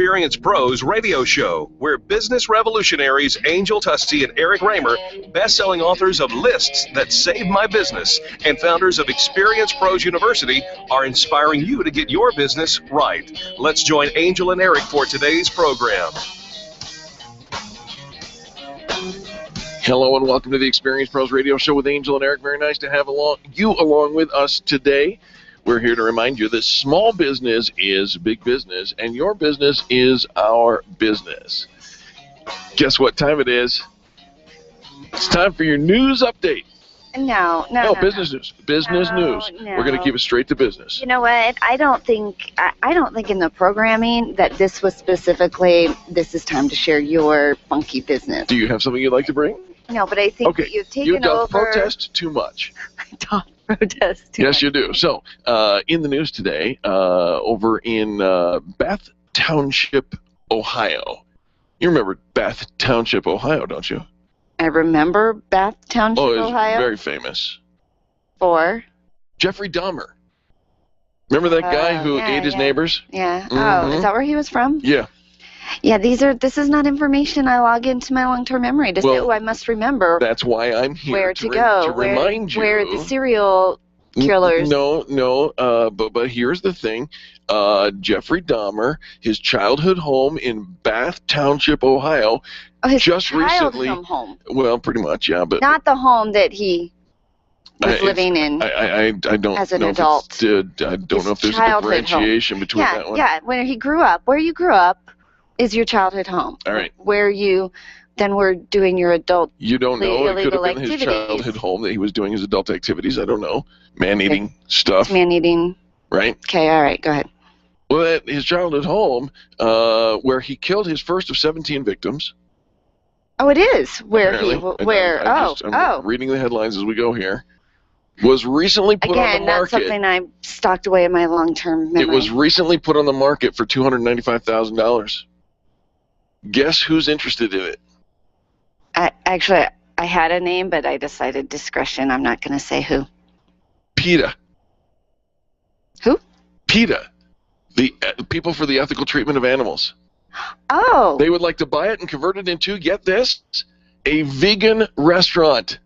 Experience Pros radio show, where business revolutionaries Angel Tussey and Eric Raymer, best-selling authors of Lists That Saved My Business and founders of Experience Pros University, are inspiring you to get your business right. Let's join Angel and Eric for today's program. Hello and welcome to the Experience Pros radio show with Angel and Eric. Very nice to have you along with us today. We're here to remind you that small business is big business, and your business is our business. Guess what time it is? It's time for your news update. No, business news. Business news. No. We're going to keep it straight to business. You know what? I don't think in the programming that this was specifically, this is time to share your funky business. Do you have something you'd like to bring? No, but I think that you've taken over. You protest too much. Protest too much. Yes, you do. So, in the news today, over in Bath Township, Ohio. You remember Bath Township, Ohio, don't you? I remember Bath Township, Ohio. Very famous. For? Jeffrey Dahmer. Remember that guy who ate his neighbors? Yeah. Mm-hmm. Oh, is that where he was from? Yeah. Yeah, this is not information I log into my long-term memory to say, I must remember. That's why I'm here where to go, to remind you. Where the serial killers. But here's the thing. Jeffrey Dahmer, his childhood home in Bath Township, Ohio, recently home. Well, pretty much, yeah, but not the home that he was living in. I don't as an know adult. I don't know if there's a differentiation between that one. Yeah, where you grew up is your childhood home. All right. Where you then were doing your adult. You don't know. It could have been activities. His childhood home that he was doing his adult activities. I don't know. Man-eating stuff. Man-eating. Right. Okay. All right. Go ahead. Well, at his childhood home, where he killed his first of 17 victims. Oh, it is where I'm reading the headlines as we go here. Was recently put on the market. Again, that's something I stocked away in my long-term memory. It was recently put on the market for $295,000. Guess who's interested in it? I had a name, but I decided discretion. I'm not going to say who. PETA. Who? PETA. The People for the Ethical Treatment of Animals. Oh. They would like to buy it and convert it into, get this, a vegan restaurant.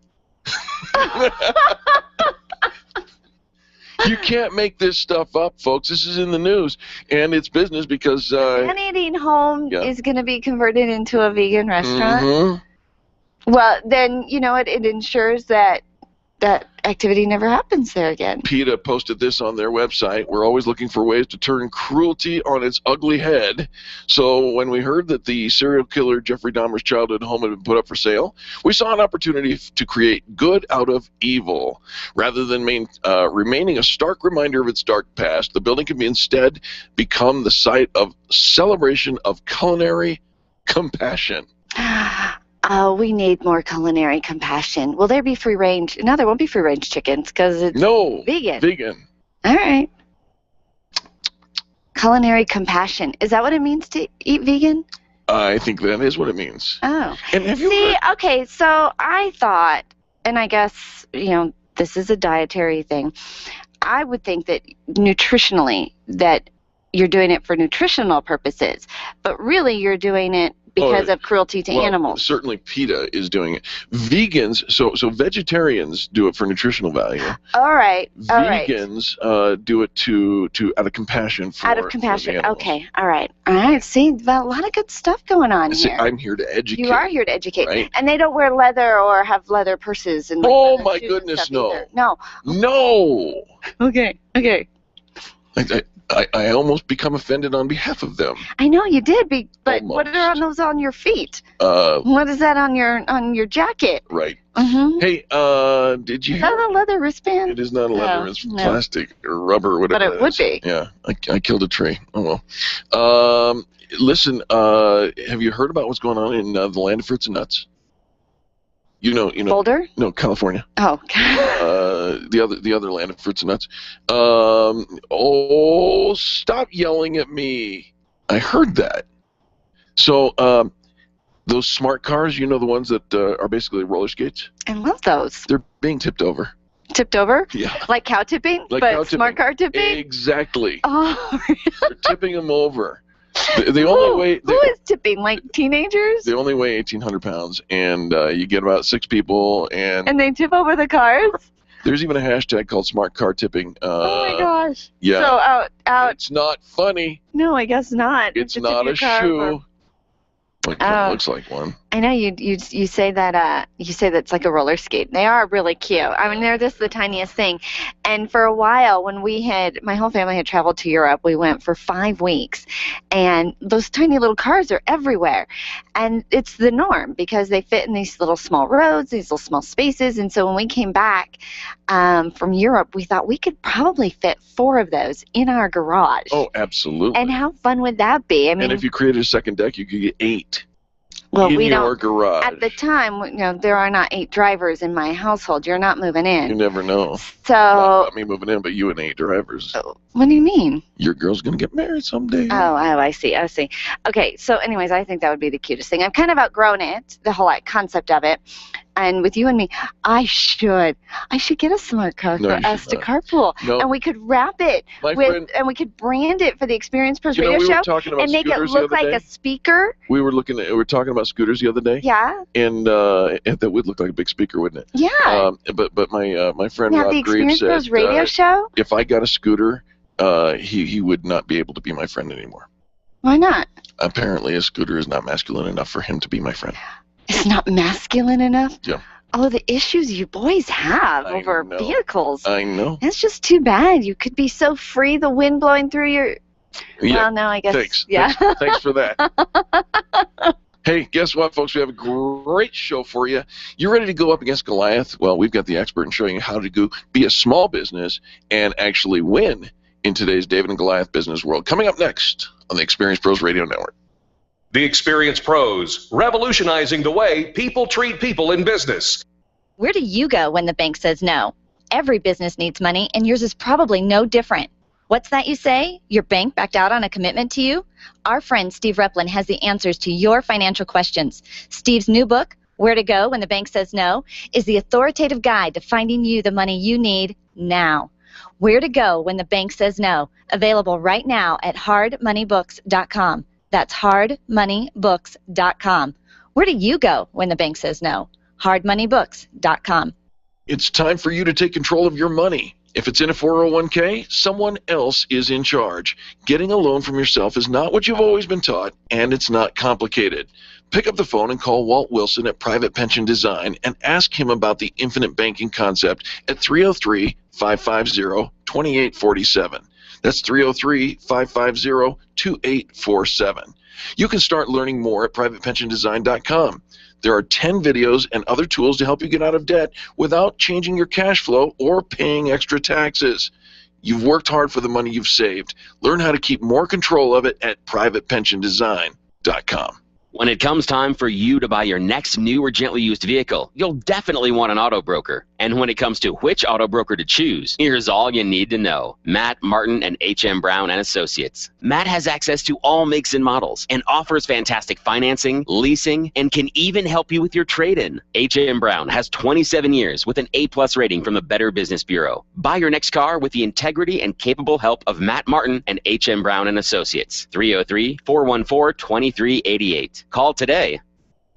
You can't make this stuff up, folks. This is in the news, and it's business because... man-eating home is going to be converted into a vegan restaurant? Mm-hmm. Well, then, you know what? It ensures that activity never happens there again. PETA posted this on their website. We're always looking for ways to turn cruelty on its ugly head. So when we heard that the serial killer Jeffrey Dahmer's childhood home had been put up for sale, we saw an opportunity to create good out of evil. Rather than remaining a stark reminder of its dark past, the building can instead become the site of celebration of culinary compassion. Oh, we need more culinary compassion. Will there be free range? No, there won't be free range chickens because it's vegan. Vegan. All right. Culinary compassion. Is that what it means to eat vegan? I think that is what it means. Oh. And okay, so I thought, and I guess, this is a dietary thing. I would think that nutritionally that you're doing it for nutritional purposes, but really you're doing it because of cruelty to animals. Certainly PETA is doing it. Vegans, so vegetarians do it for nutritional value. All right. Vegans do it out of compassion for Out of compassion. For the animals. Okay. All right. See, a lot of good stuff going on here. I'm here to educate. You are here to educate. Right? And they don't wear leather or have leather purses and oh my goodness, no. Either. No. No. Okay. I almost become offended on behalf of them. I know you did, but almost. What are those on your feet? What is that on your jacket? Right. Mm-hmm. Hey, did you? Is that a leather wristband? It is not a leather. It's plastic or rubber or whatever. But it would be. Yeah, I killed a tree. Oh well. Listen, have you heard about what's going on in the land of fruits and nuts? You know. Boulder? No, California. Oh. The other land of fruits and nuts. Stop yelling at me. I heard that. So, those smart cars, the ones that are basically roller skates? I love those. They're being tipped over. Tipped over? Yeah. Like cow tipping? Like but cow smart tipping. car tipping? Exactly. Oh, really? They're tipping them over. The only way... Who is tipping? Like teenagers? They only weigh 1,800 pounds, and you get about 6 people, and they tip over the cars? There's even a hashtag called smart car tipping. Oh my gosh. Yeah. So out. It's not funny. No, I guess not. It's not a shoe. It looks like one. I know you say that you say that's like a roller skate. They are really cute. I mean, they're just the tiniest thing. And for a while, when my whole family had traveled to Europe, we went for 5 weeks, and those tiny little cars are everywhere, and it's the norm because they fit in these little small roads, these little small spaces. And so when we came back from Europe, we thought we could probably fit 4 of those in our garage. Oh, absolutely. And how fun would that be? I mean, and if you created a second deck, you could get 8. Well, in your garage. At the time, there are not 8 drivers in my household. You're not moving in. You never know. So. Not me moving in, but you and 8 drivers. What do you mean? Your girl's going to get married someday. Oh, I see. Okay, so anyways, I think that would be the cutest thing. I've kind of outgrown it, the whole concept of it. And with you and me, I should get a smart car for us to carpool. No. And we could wrap it and we could brand it for the Experience Pros Radio Show and make it look like a speaker. We were talking about scooters the other day. Yeah. And that would look like a big speaker, wouldn't it? Yeah. But my friend Rob the Grieve Experience said Pros Radio Show? If I got a scooter, he would not be able to be my friend anymore. Why not? Apparently, a scooter is not masculine enough for him to be my friend. It's not masculine enough? Yeah. Oh, the issues you boys have over vehicles. I know. It's just too bad. You could be so free, the wind blowing through your... Yeah. Well, no, I guess... Thanks. Yeah. Thanks for that. Hey, guess what, folks? We have a great show for you. You ready to go up against Goliath? Well, we've got the expert in showing you how to be a small business and actually win in today's David and Goliath business world. Coming up next on the Experience Pros Radio Network. The Experience Pros, revolutionizing the way people treat people in business. Where do you go when the bank says no? Every business needs money, and yours is probably no different. What's that you say? Your bank backed out on a commitment to you? Our friend Steve Replin has the answers to your financial questions. Steve's new book, Where to Go When the Bank Says No, is the authoritative guide to finding you the money you need now. Where to Go When the Bank Says No, available right now at hardmoneybooks.com. That's hardmoneybooks.com. Where do you go when the bank says no? hardmoneybooks.com. It's time for you to take control of your money. If it's in a 401k, someone else is in charge. Getting a loan from yourself is not what you've always been taught, and it's not complicated. Pick up the phone and call Walt Wilson at Private Pension Design and ask him about the infinite banking concept at 303-550-2847. That's 303-550-2847. You can start learning more at privatepensiondesign.com. There are 10 videos and other tools to help you get out of debt without changing your cash flow or paying extra taxes. You've worked hard for the money you've saved. Learn how to keep more control of it at privatepensiondesign.com. When it comes time for you to buy your next new or gently used vehicle, you'll definitely want an auto broker. And when it comes to which auto broker to choose, here's all you need to know. Matt Martin and H.M. Brown and Associates. Matt has access to all makes and models and offers fantastic financing, leasing, and can even help you with your trade-in. H.M. Brown has 27 years with an A+ rating from the Better Business Bureau. Buy your next car with the integrity and capable help of Matt Martin and H.M. Brown and Associates. 303-414-2388. Call today.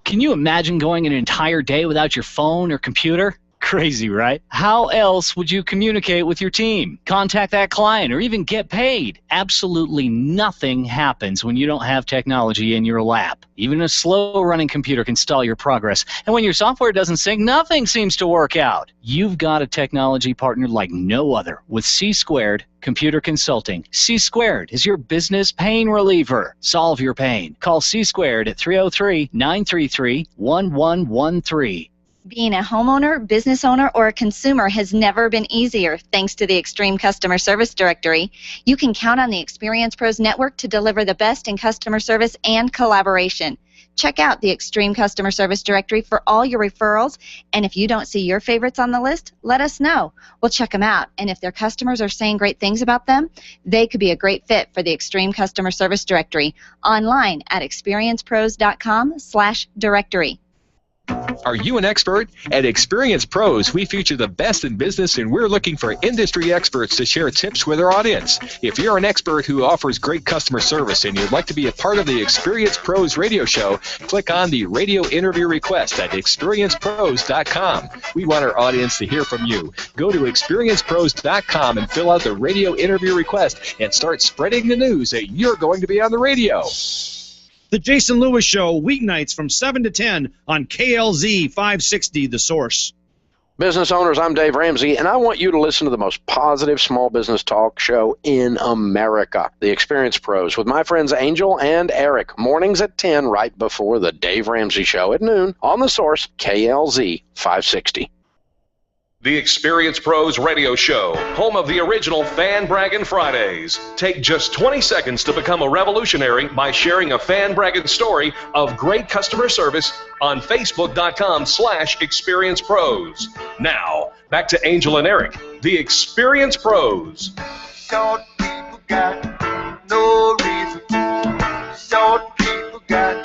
Can you imagine going an entire day without your phone or computer? Crazy, right? How else would you communicate with your team, contact that client, or even get paid? Absolutely nothing happens when you don't have technology in your lap. Even a slow-running computer can stall your progress. And when your software doesn't sync, nothing seems to work out. You've got a technology partner like no other with C² Computer Consulting. C² is your business pain reliever. Solve your pain. Call C² at 303-933-1113. Being a homeowner, business owner, or a consumer has never been easier thanks to the Extreme Customer Service Directory. You can count on the Experience Pros Network to deliver the best in customer service and collaboration. Check out the Extreme Customer Service Directory for all your referrals, and if you don't see your favorites on the list, let us know. We'll check them out, and if their customers are saying great things about them, they could be a great fit for the Extreme Customer Service Directory online at experiencepros.com/directory. Are you an expert? At Experience Pros, we feature the best in business, and we're looking for industry experts to share tips with our audience. If you're an expert who offers great customer service and you'd like to be a part of the Experience Pros radio show, click on the radio interview request at experiencepros.com. We want our audience to hear from you. Go to experiencepros.com and fill out the radio interview request and start spreading the news that you're going to be on the radio. The Jason Lewis Show, weeknights from 7 to 10 on KLZ 560, The Source. Business owners, I'm Dave Ramsey, and I want you to listen to the most positive small business talk show in America, The Experience Pros, with my friends Angel and Eric, mornings at 10, right before the Dave Ramsey Show at noon on The Source, KLZ 560. The Experience Pros Radio Show, home of the original Fan Braggin' Fridays. Take just 20 seconds to become a revolutionary by sharing a Fan Braggin' story of great customer service on Facebook.com/Experience Pros. Now, back to Angel and Eric, the Experience Pros. Short people got no reason. Short people got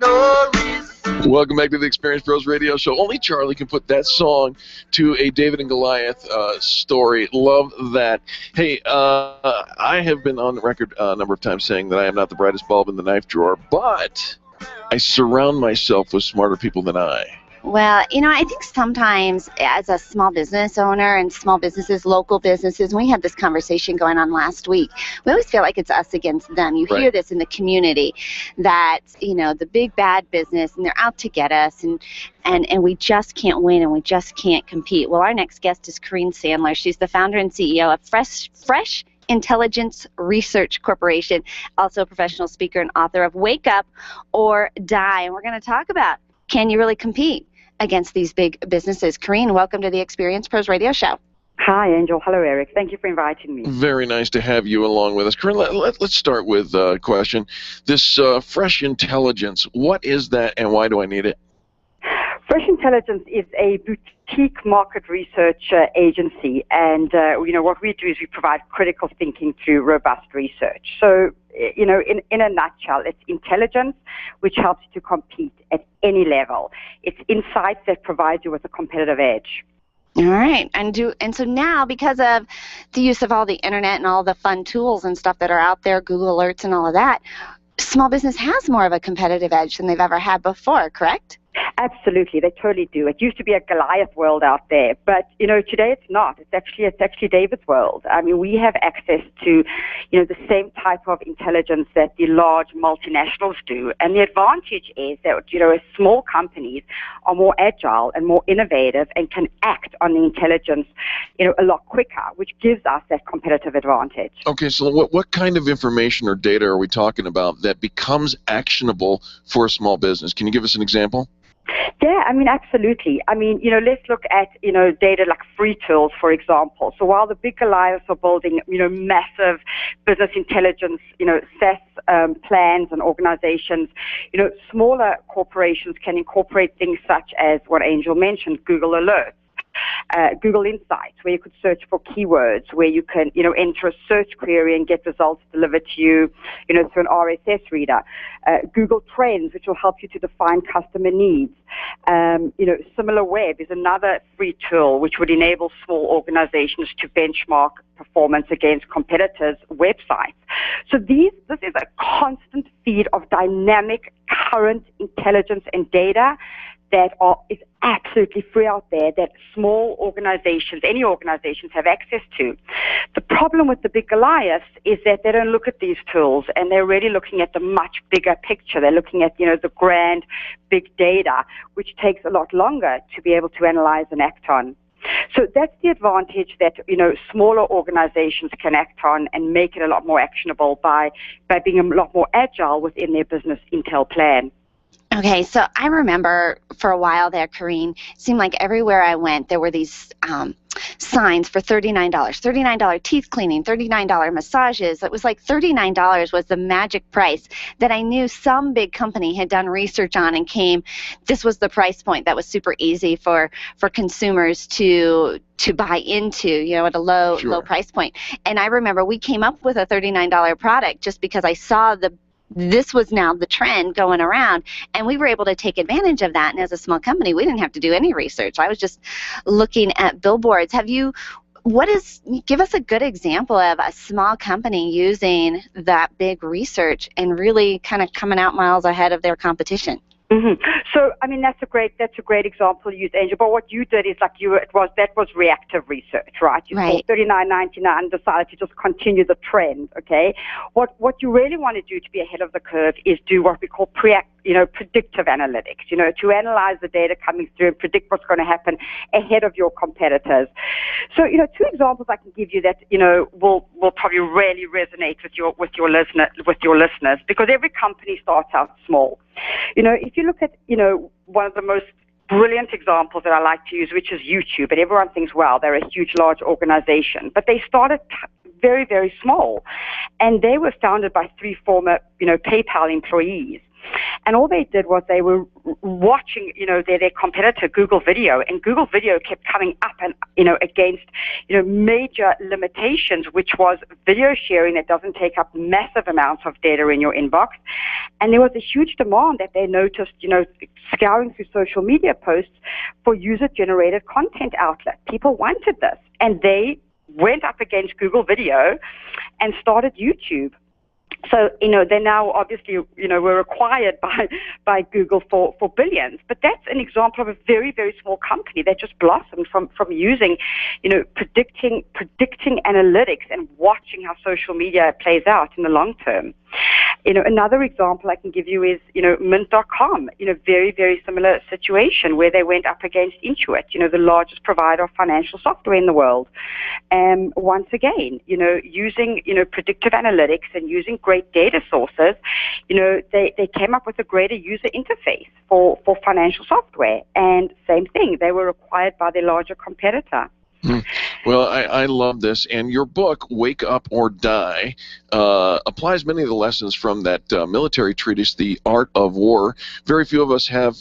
no reason. Welcome back to the Experience Pros Radio Show. Only Charlie can put that song to a David and Goliath story. Love that. Hey, I have been on the record a number of times saying that I am not the brightest bulb in the knife drawer, but I surround myself with smarter people than I. Well, I think sometimes as a small business owner and small businesses, local businesses, and we had this conversation going on last week, we always feel like it's us against them. You hear this in the community that, the big bad business, and they're out to get us, and we just can't win, and we just can't compete. Well, our next guest is Corrine Sandler. She's the founder and CEO of Fresh Intelligence Research Corporation, also a professional speaker and author of Wake Up or Die. And we're going to talk about, can you really compete against these big businesses? Corrine, welcome to the Experience Pros Radio Show. Hi, Angel. Hello, Eric. Thank you for inviting me. Very nice to have you along with us. Corrine, let's start with a question. This Fresh Intelligence, what is that and why do I need it? Fresh Intelligence is a boutique market research agency, and what we do is we provide critical thinking through robust research. So, in a nutshell, it's intelligence which helps you to compete at any level. It's insights that provide you with a competitive edge. All right, and so now, because of the use of all the internet and all the fun tools and stuff that are out there, Google Alerts and all of that, small business has more of a competitive edge than they've ever had before, correct? Absolutely, they totally do. It used to be a Goliath world out there, but today it's not. It's actually David's world. I mean, we have access to the same type of intelligence that the large multinationals do, and the advantage is that small companies are more agile and more innovative and can act on the intelligence a lot quicker, which gives us that competitive advantage. Okay, so what kind of information or data are we talking about that becomes actionable for a small business? Can you give us an example? Yeah, absolutely. Let's look at, data like free tools, for example. So while the big Goliaths are building, massive business intelligence, SaaS plans and organizations, smaller corporations can incorporate things such as what Angel mentioned, Google Alerts. Google Insights, where you could search for keywords, where you can, enter a search query and get results delivered to you, through an RSS reader. Google Trends, which will help you to define customer needs. SimilarWeb is another free tool which would enable small organizations to benchmark performance against competitors' websites. So this is a constant feed of dynamic, current intelligence and data that is absolutely free out there, that small organizations, any organizations, have access to. The problem with the big Goliaths is that they don't look at these tools, and they're really looking at the much bigger picture. They're looking at, the grand big data, which takes a lot longer to be able to analyze and act on. So that's the advantage that, smaller organizations can act on and make it a lot more actionable by being a lot more agile within their business intel plan. Okay, so I remember for a while there, Corrine, it seemed like everywhere I went there were these signs for $39, $39 teeth cleaning, $39 massages. It was like $39 was the magic price that I knew some big company had done research on and this was the price point that was super easy for consumers to buy into, at a low price point. And I remember we came up with a $39 product just because I saw the this was now the trend going around, and we were able to take advantage of that. And as a small company, we didn't have to do any research. I was just looking at billboards. Give us a good example of a small company using that big research and really kind of coming out miles ahead of their competition. Mm-hmm. So, I mean, that's a great example you used, Angel. But what you did is that was reactive research, right? You saw $39.99 and decided to just continue the trend. Okay. What you really want to do to be ahead of the curve is do what we call predictive analytics. To analyze the data coming through and predict what's going to happen ahead of your competitors. So, two examples I can give you that will probably really resonate with your listeners, because every company starts out small. If you look at, one of the most brilliant examples that I like to use, which is YouTube, and everyone thinks, wow, they're a huge, large organization. But they started very, very small. And they were founded by 3 former, PayPal employees. And all they did was they were watching, their competitor, Google Video, and Google Video kept coming up and, against, major limitations, which was video sharing that doesn't take up massive amounts of data in your inbox. And there was a huge demand that they noticed, scouring through social media posts for user-generated content outlet. People wanted this, and they went up against Google Video and started YouTube. So, they now obviously, were acquired by Google for billions. But that's an example of a very, very small company that just blossomed from using, predicting analytics and watching how social media plays out in the long term. Another example I can give you is, Mint.com, very, very similar situation where they went up against Intuit, the largest provider of financial software in the world. And once again, using, predictive analytics and using great data sources, they came up with a greater user interface for financial software. And same thing, they were acquired by their larger competitor. Well, I love this, and your book, Wake Up or Die, applies many of the lessons from that military treatise, The Art of War. Very few of us have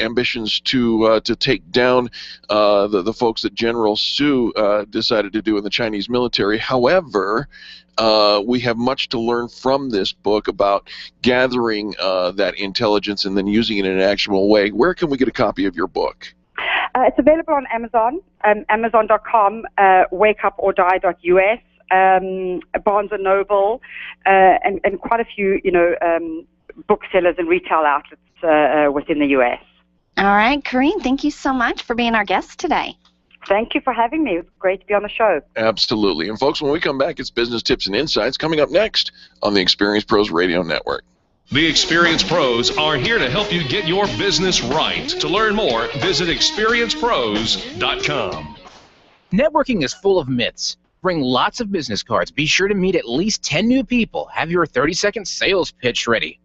ambitions to take down the folks that General Su decided to do in the Chinese military. However, we have much to learn from this book about gathering that intelligence and then using it in an actionable way. Where can we get a copy of your book? It's available on Amazon, Amazon.com, wakeupordie.us, Barnes & Noble, and quite a few, booksellers and retail outlets within the U.S. All right, Corrine, thank you so much for being our guest today. Thank you for having me. It was great to be on the show. Absolutely. And folks, when we come back, it's Business Tips and Insights coming up next on the Experience Pros Radio Network. The Experience Pros are here to help you get your business right. To learn more, visit experiencepros.com. Networking is full of myths. Bring lots of business cards. Be sure to meet at least 10 new people. Have your 30-second sales pitch ready.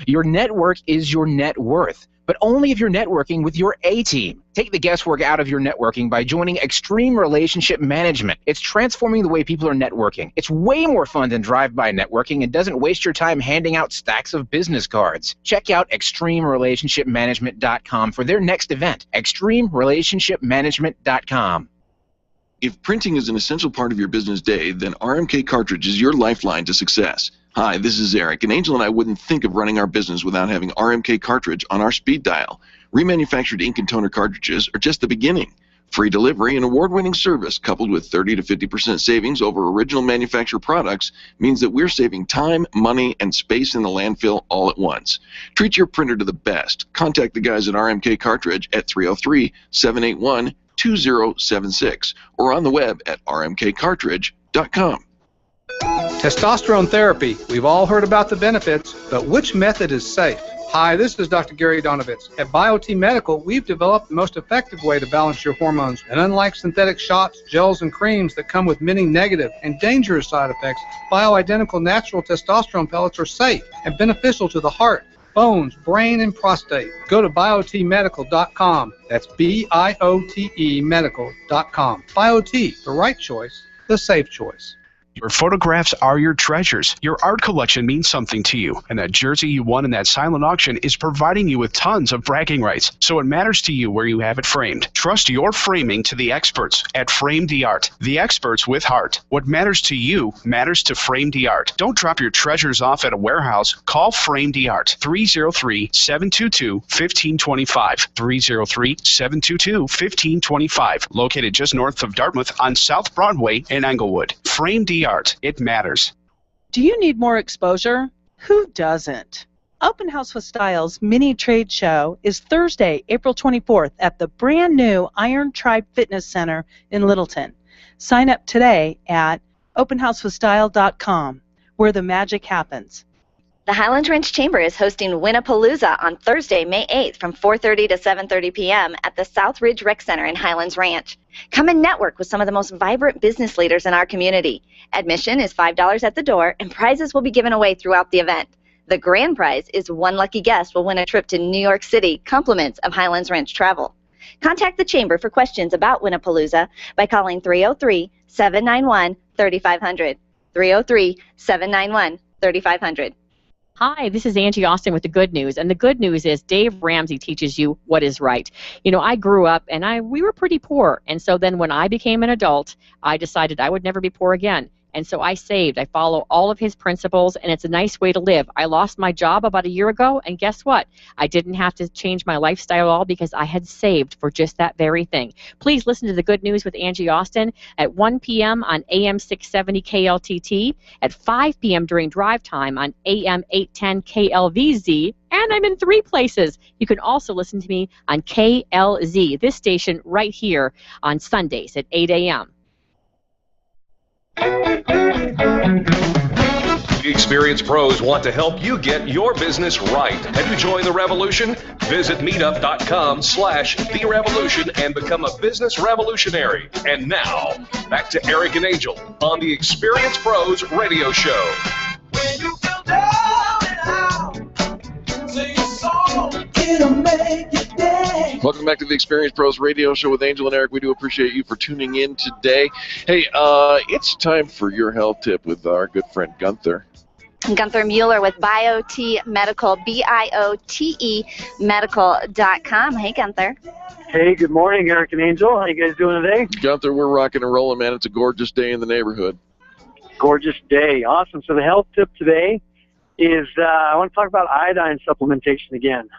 Your network is your net worth, but only if you're networking with your A-team. Take the guesswork out of your networking by joining Extreme Relationship Management. It's transforming the way people are networking. It's way more fun than drive-by networking and doesn't waste your time handing out stacks of business cards. Check out ExtremeRelationshipManagement.com for their next event. ExtremeRelationshipManagement.com. If printing is an essential part of your business day, then RMK Cartridge is your lifeline to success. Hi, this is Eric, and Angel and I wouldn't think of running our business without having RMK Cartridge on our speed dial. Remanufactured ink and toner cartridges are just the beginning. Free delivery and award-winning service coupled with 30 to 50% savings over original manufacturer products means that we're saving time, money, and space in the landfill all at once. Treat your printer to the best. Contact the guys at RMK Cartridge at 303-781-2076 or on the web at rmkcartridge.com. Testosterone therapy. We've all heard about the benefits, but which method is safe? Hi, this is Dr. Gary Donovitz. At BioT Medical, we've developed the most effective way to balance your hormones. And unlike synthetic shots, gels, and creams that come with many negative and dangerous side effects, bioidentical natural testosterone pellets are safe and beneficial to the heart, bones, brain, and prostate. Go to biotmedical.com. That's BIOTE medical.com. BioT, the right choice, the safe choice. Your photographs are your treasures. Your art collection means something to you, and that jersey you won in that silent auction is providing you with tons of bragging rights, so it matters to you where you have it framed. Trust your framing to the experts at Frame the Art, the experts with heart. What matters to you matters to Frame the Art. Don't drop your treasures off at a warehouse. Call Frame the Art, 303-722-1525, 303-722-1525, located just north of Dartmouth on South Broadway in Englewood. Frame the Art. It matters. Do you need more exposure? Who doesn't? Open House with Styles mini trade show is Thursday, April 24th at the brand new Iron Tribe Fitness Center in Littleton. Sign up today at openhousewithstyle.com, where the magic happens. The Highlands Ranch Chamber is hosting Winnapalooza on Thursday, May 8th from 4:30 to 7:30 p.m. at the South Ridge Rec Center in Highlands Ranch. Come and network with some of the most vibrant business leaders in our community. Admission is $5 at the door, and prizes will be given away throughout the event. The grand prize is one lucky guest will win a trip to New York City, compliments of Highlands Ranch Travel. Contact the Chamber for questions about Winnapalooza by calling 303-791-3500. 303-791-3500. Hi, this is Angie Austin with the good news, and the good news is Dave Ramsey teaches you what is right. You know, I grew up and we were pretty poor, and so then when I became an adult, I decided I would never be poor again. And so I saved. I follow all of his principles, and it's a nice way to live. I lost my job about a year ago, and guess what? I didn't have to change my lifestyle at all because I had saved for just that very thing. Please listen to The Good News with Angie Austin at 1 p.m. on AM 670 KLTT, at 5 p.m. during drive time on AM 810 KLVZ, and I'm in 3 places. You can also listen to me on KLZ, this station right here on Sundays at 8 a.m. The experienced pros want to help you get your business right. Have you joined the revolution? Visit meetup.com/The Revolution and become a business revolutionary. And now, back to Eric and Angel on the Experienced Pros Radio Show. When you feel down and out, sing a song, it'll make you dance. Welcome back to the Experienced Pros Radio Show with Angel and Eric. We do appreciate you for tuning in today. Hey, it's time for your health tip with our good friend Gunther. Gunther Mueller with BioT Medical, BIOTE Medical.com. Hey, Gunther. Hey, good morning, Eric and Angel. How you guys doing today? Gunther, we're rocking and rolling, man. It's a gorgeous day in the neighborhood. Gorgeous day. Awesome. So the health tip today is I want to talk about iodine supplementation again.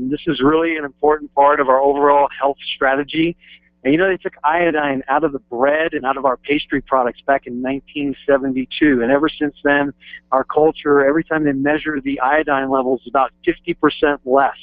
This is really an important part of our overall health strategy. And you know, they took iodine out of the bread and out of our pastry products back in 1972. And ever since then, our culture, every time they measure the iodine levels, is about 50% less.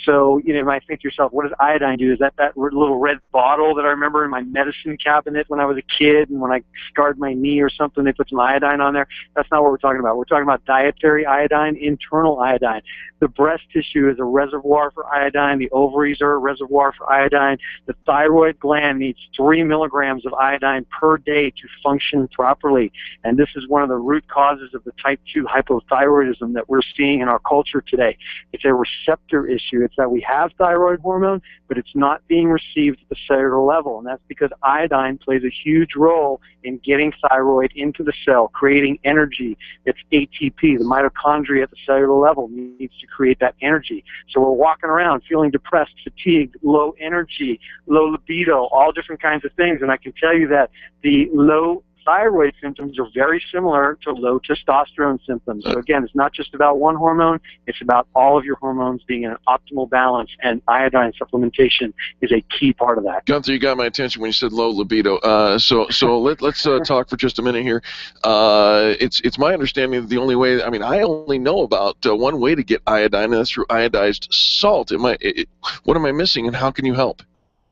So, you know, you might think to yourself, what does iodine do? Is that little red bottle that I remember in my medicine cabinet when I was a kid, and when I scarred my knee or something, they put some iodine on there? That's not what we're talking about. We're talking about dietary iodine, internal iodine. The breast tissue is a reservoir for iodine. The ovaries are a reservoir for iodine. The thyroid gland needs 3 milligrams of iodine per day to function properly. And this is one of the root causes of the type 2 hypothyroidism that we're seeing in our culture today. It's a receptor issue. It's that we have thyroid hormone, but it's not being received at the cellular level. And that's because iodine plays a huge role in getting thyroid into the cell, creating energy. It's ATP. The mitochondria at the cellular level needs to create that energy. So we're walking around feeling depressed, fatigued, low energy, low libido, all different kinds of things. And I can tell you that the low thyroid symptoms are very similar to low testosterone symptoms. So again, it's not just about one hormone, it's about all of your hormones being in an optimal balance, and iodine supplementation is a key part of that. Gunther, you got my attention when you said low libido. So let's talk for just a minute here. It's my understanding that the only way, I mean, I only know about one way to get iodine, and that's through iodized salt. What am I missing, and how can you help?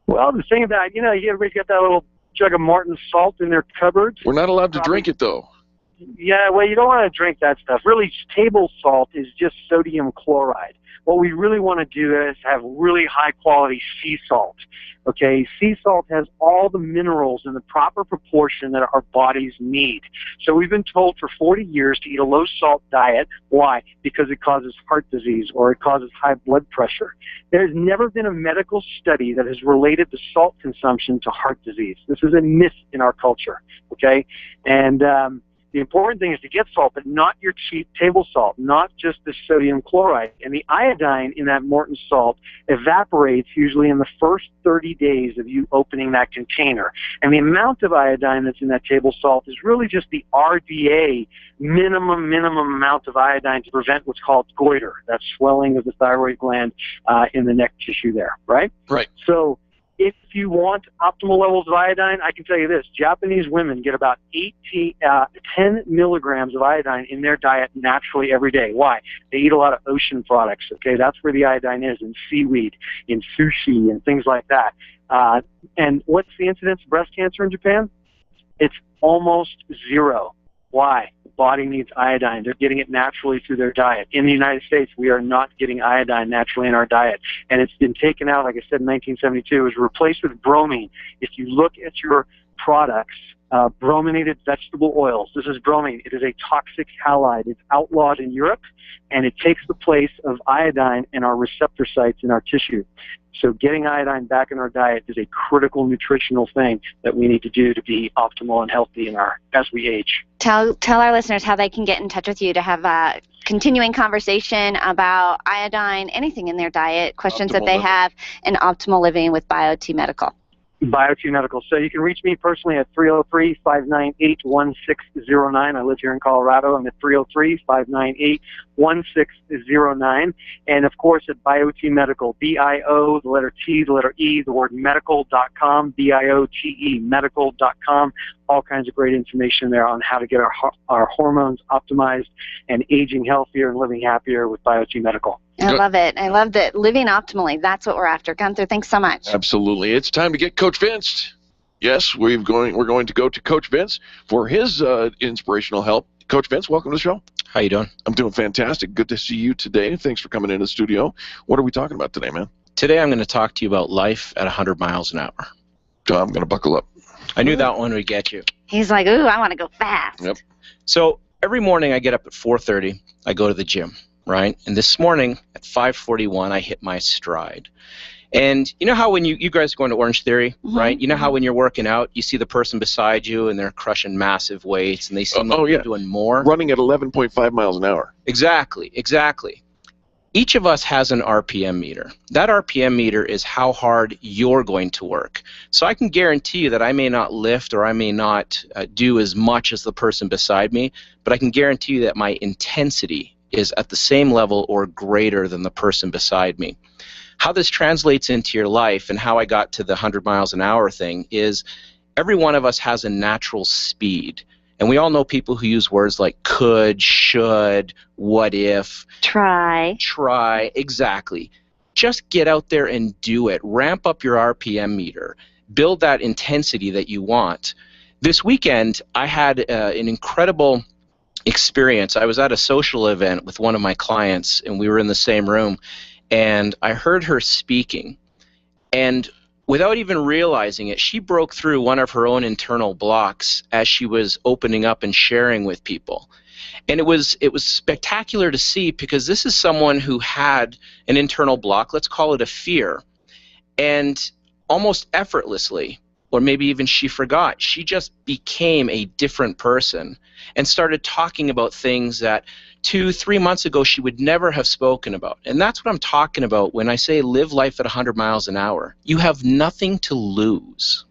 Well, the thing about, you know, everybody's got that little jug of Martin salt in their cupboards. We're not allowed to drink it, though. Yeah, well, you don't want to drink that stuff. Really, table salt is just sodium chloride. What we really want to do is have really high-quality sea salt. Okay, sea salt has all the minerals in the proper proportion that our bodies need. So we've been told for 40 years to eat a low-salt diet. Why? Because it causes heart disease or it causes high blood pressure. There's never been a medical study that has related the salt consumption to heart disease. This is a myth in our culture, okay? And the important thing is to get salt, but not your cheap table salt, not just the sodium chloride. And the iodine in that Morton salt evaporates usually in the first 30 days of you opening that container. And the amount of iodine that's in that table salt is really just the RDA, minimum amount of iodine to prevent what's called goiter, that swelling of the thyroid gland in the neck tissue there, right? Right. So if you want optimal levels of iodine, I can tell you this. Japanese women get about 10 milligrams of iodine in their diet naturally every day. Why? They eat a lot of ocean products, okay? That's where the iodine is, in seaweed, in sushi, and things like that. And what's the incidence of breast cancer in Japan? It's almost zero. Why? The body needs iodine. They're getting it naturally through their diet. In the United States, we are not getting iodine naturally in our diet. And it's been taken out, like I said, in 1972. It was replaced with bromine. If you look at your products, brominated vegetable oils, this is bromine. It is a toxic halide. It's outlawed in Europe, and it takes the place of iodine in our receptor sites in our tissue. So getting iodine back in our diet is a critical nutritional thing that we need to do to be optimal and healthy as we age. Tell our listeners how they can get in touch with you to have a continuing conversation about iodine, anything in their diet, questions that they have, and optimal living with BioT Medical. BioT Medical. So you can reach me personally at 303-598-1609. I live here in Colorado. I'm at 303-598-1609. And, of course, at BioT Medical, B-I-O, the letter T, the letter E, the word medical.com, B-I-O-T-E, medical.com. All kinds of great information there on how to get our hormones optimized and aging healthier and living happier with BioT Medical. I love it. I love that. Living optimally. That's what we're after. Gunther, thanks so much. Absolutely. It's time to get Coach Vince. Yes, we're going to go to Coach Vince for his inspirational help. Coach Vince, welcome to the show. How you doing? I'm doing fantastic. Good to see you today. Thanks for coming into the studio. What are we talking about today, man? Today I'm going to talk to you about life at 100 miles an hour. I'm going to buckle up. I knew that one would get you. He's like, ooh, I want to go fast. Yep. So every morning I get up at 4:30. I go to the gym, right? And this morning at 5:41 I hit my stride. And you know how when you guys are going to Orange Theory, right? You know how when you're working out, you see the person beside you and they're crushing massive weights and they seem like they're doing more? Running at 11.5 miles an hour. Exactly. Each of us has an RPM meter. That RPM meter is how hard you're going to work. So I can guarantee you that I may not lift or I may not do as much as the person beside me, but I can guarantee you that my intensity is at the same level or greater than the person beside me. How this translates into your life and how I got to the 100 miles an hour thing is every one of us has a natural speed. And we all know people who use words like could, should, what if. Try, exactly. Just get out there and do it. Ramp up your RPM meter. Build that intensity that you want. This weekend, I had an incredible experience. I was at a social event with one of my clients, and we were in the same room, and I heard her speaking. And without even realizing it, she broke through one of her own internal blocks as she was opening up and sharing with people. And it was spectacular to see because this is someone who had an internal block, let's call it a fear, and almost effortlessly, or maybe even she forgot, she just became a different person and started talking about things that 2-3 months ago she would never have spoken about. And that's what I'm talking about when I say live life at 100 miles an hour. You have nothing to lose.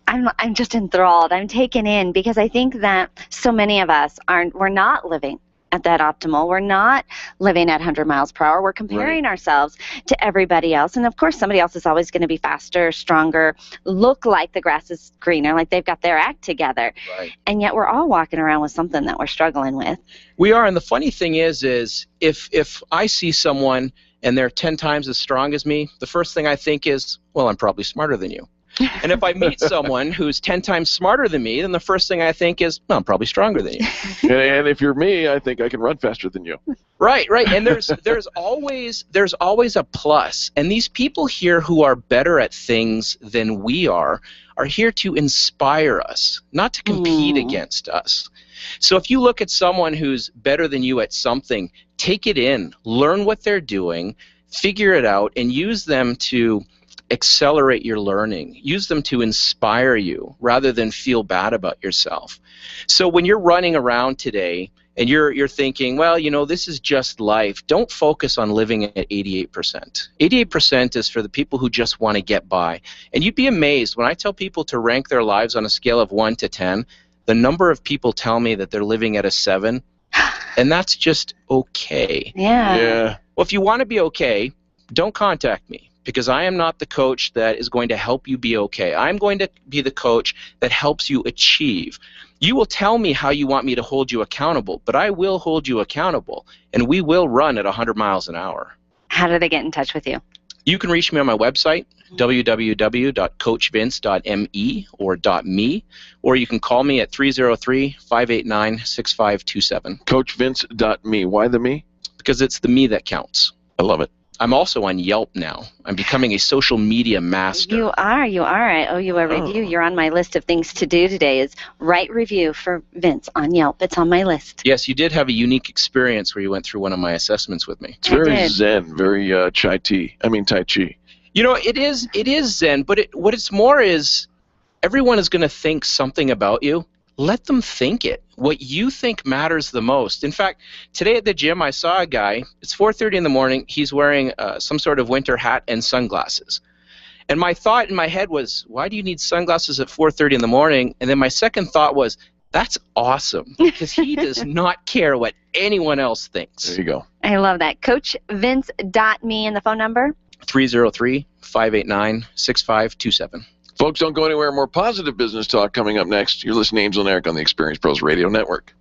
I'm just enthralled. I'm taken in because I think that so many of us we're not living at that optimal. We're not living at 100 miles per hour. We're comparing ourselves to everybody else. And of course, somebody else is always going to be faster, stronger, look like the grass is greener, like they've got their act together. Right. And yet we're all walking around with something that we're struggling with. We are. And the funny thing is if I see someone and they're 10 times as strong as me, the first thing I think is, well, I'm probably smarter than you. And if I meet someone who's 10 times smarter than me, then the first thing I think is, well, I'm probably stronger than you. And if you're me, I think I can run faster than you. Right. And there's always a plus. And these people here who are better at things than we are here to inspire us, not to compete against us. So if you look at someone who's better than you at something, take it in, learn what they're doing, figure it out, and use them to accelerate your learning. Use them to inspire you rather than feel bad about yourself. So when you're running around today and you're thinking, well, this is just life, don't focus on living at 88%. 88% is for the people who just want to get by. And you'd be amazed when I tell people to rank their lives on a scale of 1 to 10, the number of people tell me that they're living at a 7, and that's just okay. Yeah. Well, if you want to be okay, don't contact me, because I am not the coach that is going to help you be okay. I'm going to be the coach that helps you achieve. You will tell me how you want me to hold you accountable, but I will hold you accountable, and we will run at 100 miles an hour. How do they get in touch with you? You can reach me on my website, www.coachvince.me or .me, or you can call me at 303-589-6527. CoachVince.me. Why the me? Because it's the me that counts. I love it. I'm also on Yelp now. I'm becoming a social media master. You are. I owe you a review. You're on my list of things to do today is write review for Vince on Yelp. It's on my list. Yes, you did have a unique experience where you went through one of my assessments with me. It's very zen, very Tai Chi. It is zen, but what it's more is everyone is going to think something about you. Let them think it. What you think matters the most. In fact, today at the gym, I saw a guy. It's 4:30 in the morning. He's wearing some sort of winter hat and sunglasses. And my thought in my head was, why do you need sunglasses at 4:30 in the morning? And then my second thought was, that's awesome, because he does not care what anyone else thinks. There you go. I love that. CoachVince.me and the phone number? 303-589-6527. Folks, don't go anywhere. More positive business talk coming up next. You're listening to Angel and Eric on the Experience Pros Radio Network.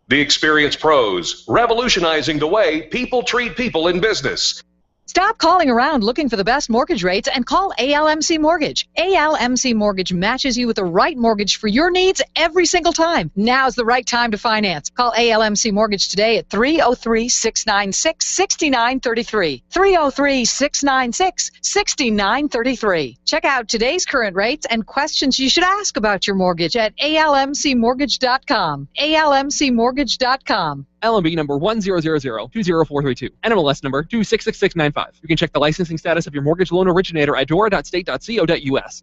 The Experience Pros, revolutionizing the way people treat people in business. Stop calling around looking for the best mortgage rates and call ALMC Mortgage. ALMC Mortgage matches you with the right mortgage for your needs every single time. Now's the right time to finance. Call ALMC Mortgage today at 303-696-6933. 303-696-6933. Check out today's current rates and questions you should ask about your mortgage at almcmortgage.com. almcmortgage.com. LMB number 1000-20432. NMLS number 266695. You can check the licensing status of your mortgage loan originator at dora.state.co.us.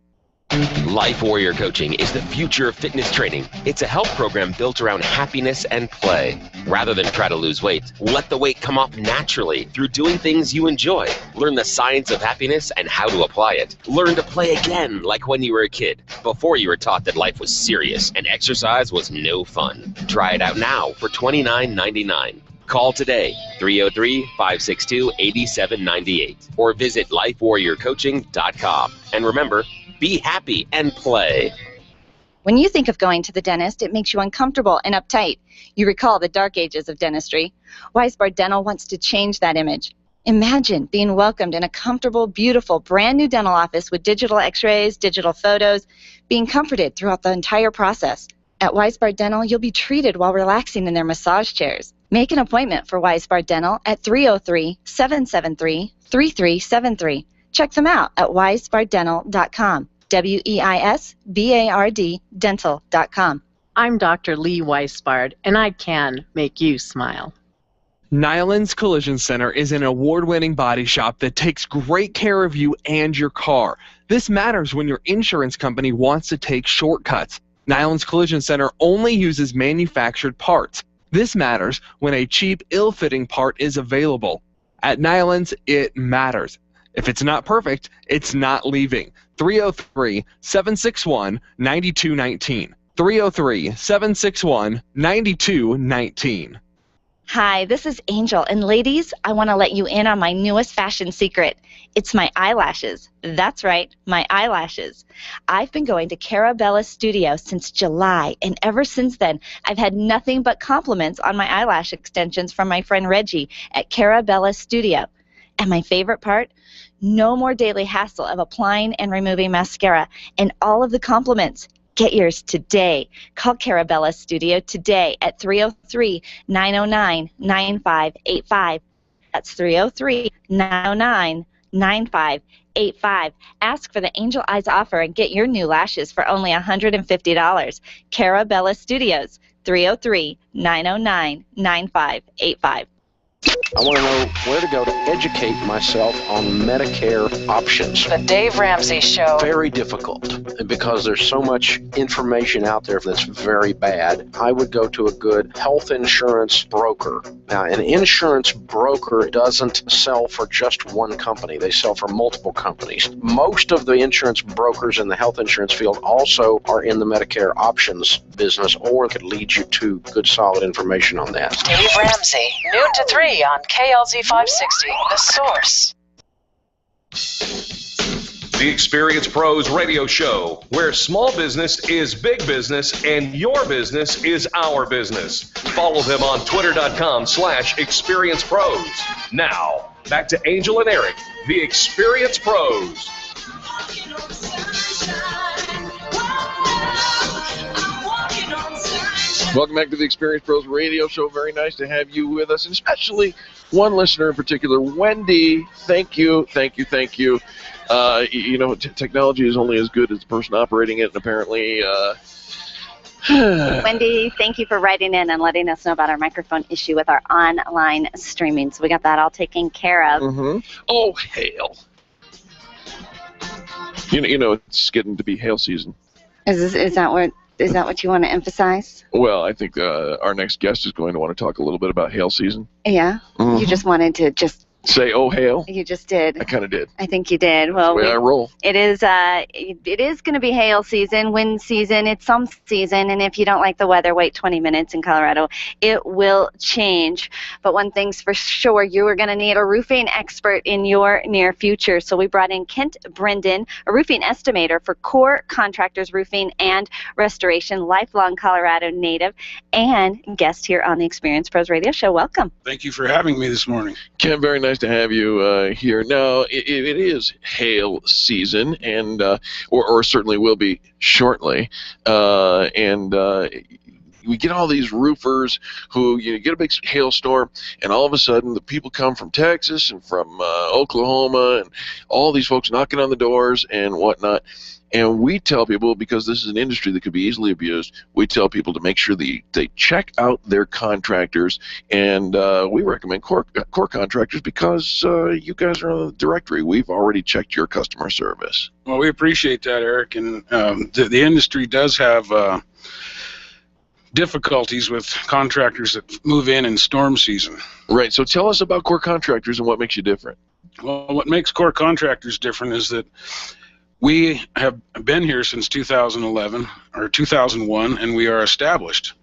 Life Warrior Coaching is the future of fitness training. It's a health program built around happiness and play. Rather than try to lose weight, let the weight come off naturally through doing things you enjoy. Learn the science of happiness and how to apply it. Learn to play again like when you were a kid, before you were taught that life was serious and exercise was no fun. Try it out now for $29.99. Call today, 303-562-8798, or visit lifewarriorcoaching.com. And remember, be happy and play. When you think of going to the dentist, it makes you uncomfortable and uptight. You recall the dark ages of dentistry. Weisbard Dental wants to change that image. Imagine being welcomed in a comfortable, beautiful, brand new dental office with digital x-rays, digital photos, being comforted throughout the entire process. At Weisbard Dental, you'll be treated while relaxing in their massage chairs. Make an appointment for Weisbard Dental at 303-773-3373. Check them out at weisbarddental.com. WEISBARD dental.com. I'm Dr. Lee Weisbard, and I can make you smile. Nyland's Collision Center is an award-winning body shop that takes great care of you and your car. This matters when your insurance company wants to take shortcuts. Nyland's Collision Center only uses manufactured parts. This matters when a cheap, ill-fitting part is available. At Nyland's, it matters. If it's not perfect, it's not leaving. 303-761-9219. 303-761-9219. Hi, this is Angel, and ladies, I want to let you in on my newest fashion secret. It's my eyelashes. That's right, my eyelashes. I've been going to Carabella Studio since July, and ever since then, I've had nothing but compliments on my eyelash extensions from my friend Reggie at Carabella Studio. And my favorite part? No more daily hassle of applying and removing mascara, and all of the compliments. Get yours today. Call Carabella Studio today at 303-909-9585. That's 303-909-9585. Ask for the Angel Eyes offer and get your new lashes for only $150. Carabella Studios, 303-909-9585. I want to know where to go to educate myself on Medicare options. The Dave Ramsey Show. Very difficult because there's so much information out there that's very bad. I would go to a good health insurance broker. Now, an insurance broker doesn't sell for just one company. They sell for multiple companies. Most of the insurance brokers in the health insurance field also are in the Medicare options business, or could lead you to good, solid information on that. Dave Ramsey, noon to 3 on KLZ 560, The Source. The Experience Pros Radio Show, where small business is big business and your business is our business. Follow them on twitter.com/experiencepros. Now, back to Angel and Eric, the Experience Pros. Welcome back to the Experience Pros Radio Show. Very nice to have you with us, and especially one listener in particular, Wendy. Thank you. Technology is only as good as the person operating it, and apparently... Wendy, thank you for writing in and letting us know about our microphone issue with our online streaming. So we got that all taken care of. Mm-hmm. Oh, hail. It's getting to be hail season. Is that what you want to emphasize? Well, I think our next guest is going to want to talk a little bit about hail season. Yeah? Mm-hmm. You just wanted to say, oh, hail? You just did. I kind of did. I think you did. Well, that's the way I roll. It is going to be hail season, wind season. It's some season, and if you don't like the weather, wait 20 minutes in Colorado. It will change. But one thing's for sure, you are going to need a roofing expert in your near future. So we brought in Kent Brenden, a roofing estimator for Core Contractors Roofing and Restoration, lifelong Colorado native, and guest here on the Experience Pros Radio Show. Welcome. Thank you for having me this morning. Ken, very nice to have you here. Now, it is hail season, and or certainly will be shortly, and we get all these roofers who get a big hailstorm, and all of a sudden the people come from Texas and from Oklahoma, and all these folks knocking on the doors and whatnot. And we tell people, because this is an industry that could be easily abused, we tell people to make sure they check out their contractors. And we recommend Core Contractors because you guys are on the directory. We've already checked your customer service. Well, we appreciate that, Eric. And the industry does have difficulties with contractors that move in storm season. Right. So tell us about Core Contractors and what makes you different. Well, what makes Core Contractors different is that we have been here since 2011 or 2001, and we are established.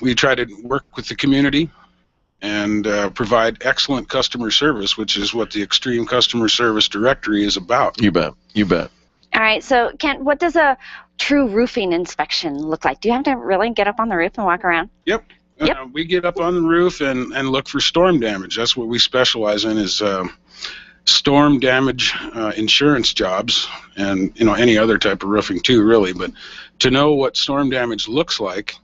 We try to work with the community and provide excellent customer service, which is what the Extreme Customer Service Directory is about. You bet. All right, so Kent, what does a true roofing inspection look like? Do you have to really get up on the roof and walk around? Yep. We get up on the roof and look for storm damage. That's what we specialize in, is storm damage insurance jobs, and any other type of roofing too, really. But to know what storm damage looks like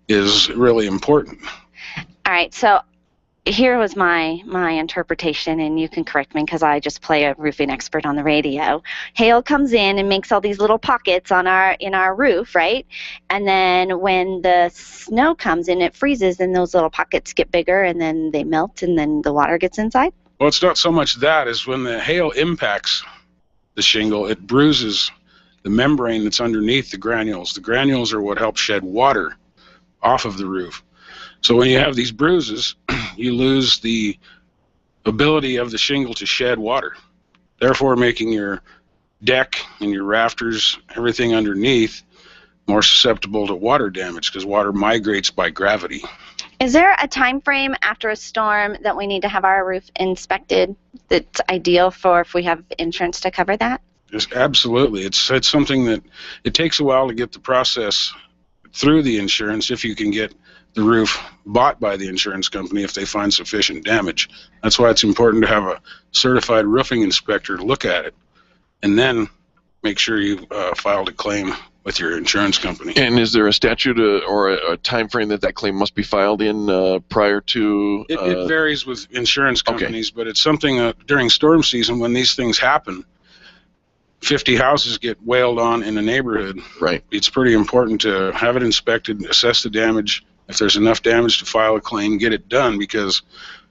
is really important. All right, so here was my interpretation, and you can correct me because I just play a roofing expert on the radio. Hail comes in and makes all these little pockets in our roof, right? And then when the snow comes in, it freezes, and those little pockets get bigger, and then they melt, and then the water gets inside. Well, it's not so much that as when the hail impacts the shingle, it bruises the membrane that's underneath the granules. The granules are what help shed water off of the roof. So when you have these bruises, you lose the ability of the shingle to shed water, therefore making your deck and your rafters, everything underneath, more susceptible to water damage because water migrates by gravity. Is there a time frame after a storm that we need to have our roof inspected that's ideal for if we have insurance to cover that? Yes, absolutely. It's something that it takes a while to get the process through the insurance if you can get the roof bought by the insurance company if they find sufficient damage. That's why it's important to have a certified roofing inspector look at it, and then make sure you filed a claim with your insurance company. And is there a statute or a time frame that claim must be filed in prior to? It varies with insurance companies, but it's something during storm season when these things happen. 50 houses get wailed on in a neighborhood. Right. It's pretty important to have it inspected, assess the damage. If there's enough damage to file a claim, get it done, because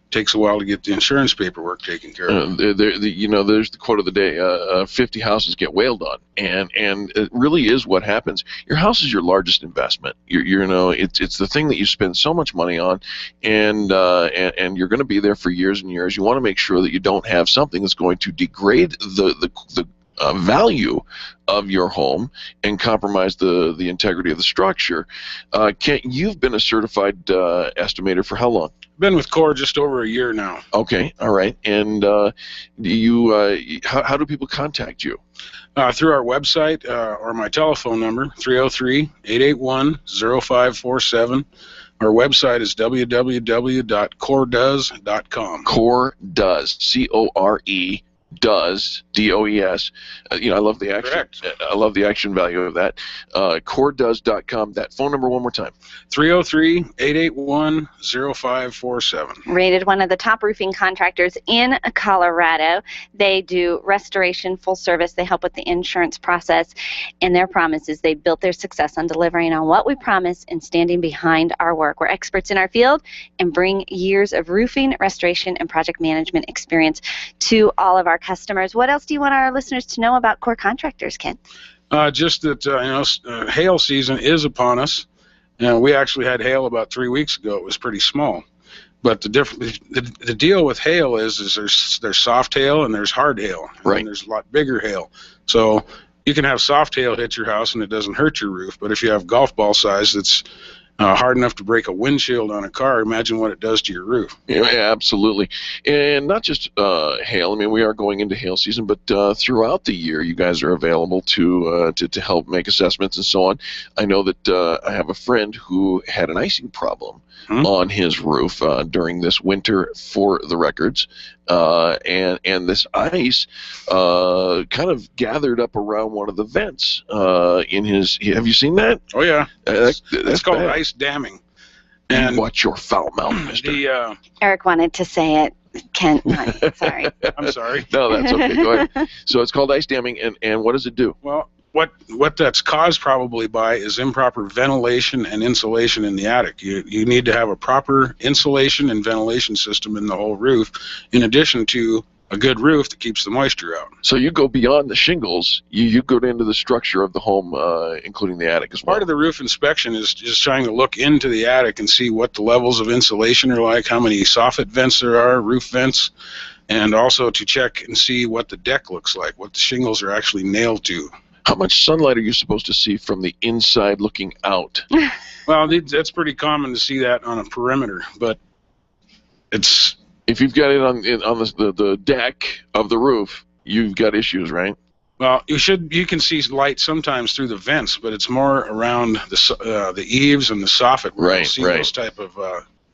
it takes a while to get the insurance paperwork taken care of. There's the quote of the day: 50 houses get wailed on, and it really is what happens. Your house is your largest investment. It's the thing that you spend so much money on, and you're going to be there for years and years. You want to make sure that you don't have something that's going to degrade the value of your home and compromise the integrity of the structure. Kent, you've been a certified estimator for how long? Been with Core just over a year now. Okay, all right. And how do people contact you? Through our website or my telephone number, 303-881-0547. Our website is www.coredoes.com. Core Does, C-O-R-E, does, D-O-E-S. I love the action. Correct. I love the action value of that. Coredoes.com. That phone number one more time. 303-881-0547. Rated one of the top roofing contractors in Colorado. They do restoration, full service. They help with the insurance process. And their promise is they built their success on delivering on what we promise and standing behind our work. We're experts in our field and bring years of roofing, restoration, and project management experience to all of our customers. What else do you want our listeners to know about Core Contractors, Ken? Just that hail season is upon us. We actually had hail about 3 weeks ago. It was pretty small, but the deal with hail is there's soft hail and there's hard hail. Right. And there's a lot bigger hail. So you can have soft hail hit your house and it doesn't hurt your roof, but if you have golf ball size that's hard enough to break a windshield on a car, imagine what it does to your roof. Yeah, absolutely. And not just hail. I mean, we are going into hail season, but throughout the year, you guys are available to help make assessments and so on. I know that I have a friend who had an icing problem on his roof during this winter, for the records. And this ice kind of gathered up around one of the vents in his. Have you seen that? Oh yeah, that's called bad. ice damming. And watch your foul mouth, mister. Eric wanted to say it. Kent, sorry. I'm sorry. No, that's okay. Go ahead. So it's called ice damming, and what does it do? Well, what that's caused probably by is improper ventilation and insulation in the attic. You need to have a proper insulation and ventilation system in the whole roof, in addition to a good roof that keeps the moisture out. So you go beyond the shingles. You go into the structure of the home, including the attic as well. Part of the roof inspection is just trying to look into the attic and see what the levels of insulation are like, how many soffit vents there are, roof vents, and also to check and see what the deck looks like, what the shingles are actually nailed to. How much sunlight are you supposed to see from the inside looking out? Well, that's pretty common to see that on a perimeter, but it's... If you've got it on the deck of the roof, you've got issues, right? Well, you can see light sometimes through the vents, but it's more around the eaves and the soffit where Right, you see right. those type of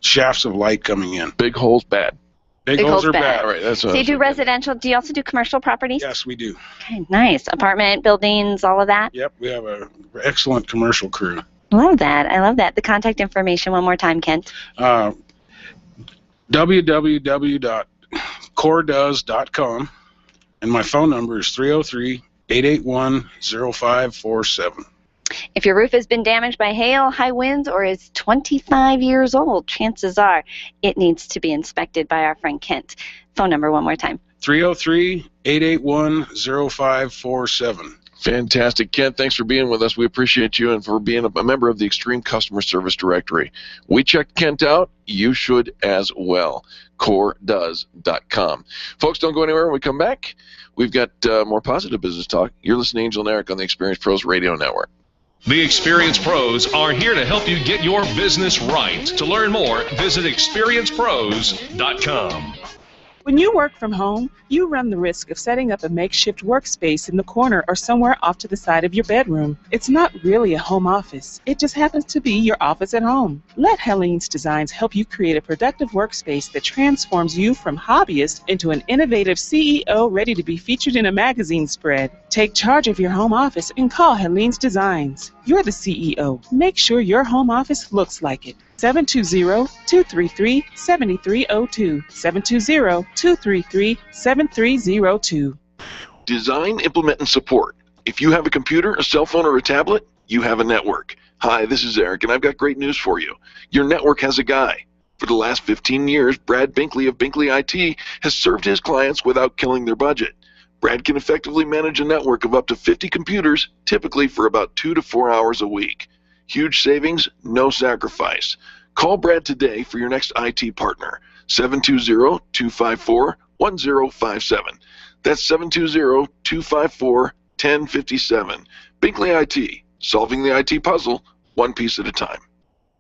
shafts of light coming in. Big holes, bad. Big holes are bad. All right, that's So you do residential. Do you also do commercial properties? Yes, we do. Okay, nice. Apartment, buildings, all of that? Yep, we have an excellent commercial crew. Love that. I love that. The contact information one more time, Kent. www.coredoes.com, and my phone number is 303-881-0547. If your roof has been damaged by hail, high winds, or is 25 years old, chances are it needs to be inspected by our friend Kent. Phone number one more time. 303-881-0547. Fantastic. Kent, thanks for being with us. We appreciate you and for being a member of the Extreme Customer Service Directory. We checked Kent out. You should as well. CoreDoes.com. Folks, don't go anywhere. When we come back, we've got more positive business talk. You're listening to Angel and Eric on the Experience Pros Radio Network. The Experience Pros are here to help you get your business right. To learn more, visit experiencepros.com. When you work from home, you run the risk of setting up a makeshift workspace in the corner or somewhere off to the side of your bedroom. It's not really a home office. It just happens to be your office at home. Let Helene's Designs help you create a productive workspace that transforms you from hobbyist into an innovative CEO ready to be featured in a magazine spread. Take charge of your home office and call Helene's Designs. You're the CEO. Make sure your home office looks like it. 720-233-7302. 720-233-7302. Design, implement, and support. If you have a computer, a cell phone, or a tablet, you have a network. Hi, this is Eric, and I've got great news for you. Your network has a guy. For the last 15 years, Brad Binkley of Binkley IT has served his clients without killing their budget. Brad can effectively manage a network of up to 50 computers, typically for about 2 to 4 hours a week. Huge savings, no sacrifice. Call Brad today for your next IT partner. 720-254-1057. That's 720-254-1057. Binkley IT, solving the IT puzzle, one piece at a time.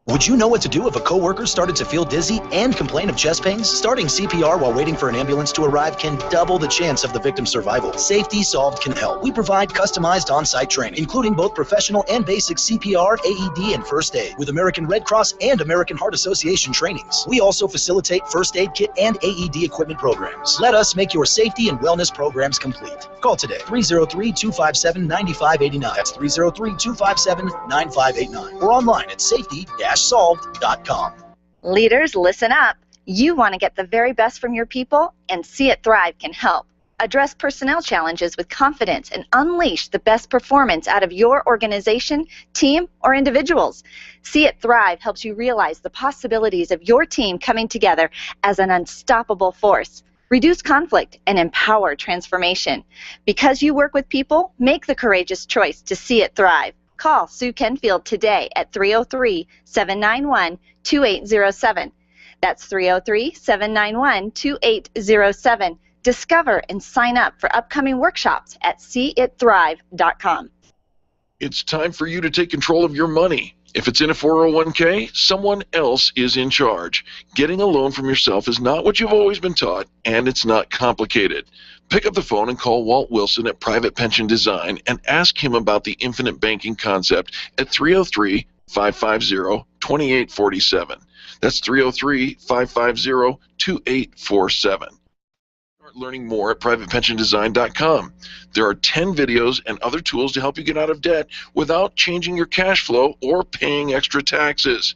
Would you know what to do if a coworker started to feel dizzy and complain of chest pains? Starting CPR while waiting for an ambulance to arrive can double the chance of the victim's survival. Safety Solved can help. We provide customized on-site training, including both professional and basic CPR, AED, and first aid, with American Red Cross and American Heart Association trainings. We also facilitate first aid kit and AED equipment programs. Let us make your safety and wellness programs complete. Call today, 303-257-9589. That's 303-257-9589. Or online at safety-solved.com. Leaders, listen up. You want to get the very best from your people, and See It Thrive can help. Address personnel challenges with confidence and unleash the best performance out of your organization, team, or individuals. See It Thrive helps you realize the possibilities of your team coming together as an unstoppable force. Reduce conflict and empower transformation. Because you work with people, make the courageous choice to see it thrive. Call Sue Kenfield today at 303-791-2807. That's 303-791-2807. Discover and sign up for upcoming workshops at seeitthrive.com. It's time for you to take control of your money. If it's in a 401k, someone else is in charge. Getting a loan from yourself is not what you've always been taught, and it's not complicated. Pick up the phone and call Walt Wilson at Private Pension Design and ask him about the infinite banking concept at 303-550-2847. That's 303-550-2847. Start learning more at privatepensiondesign.com. There are 10 videos and other tools to help you get out of debt without changing your cash flow or paying extra taxes.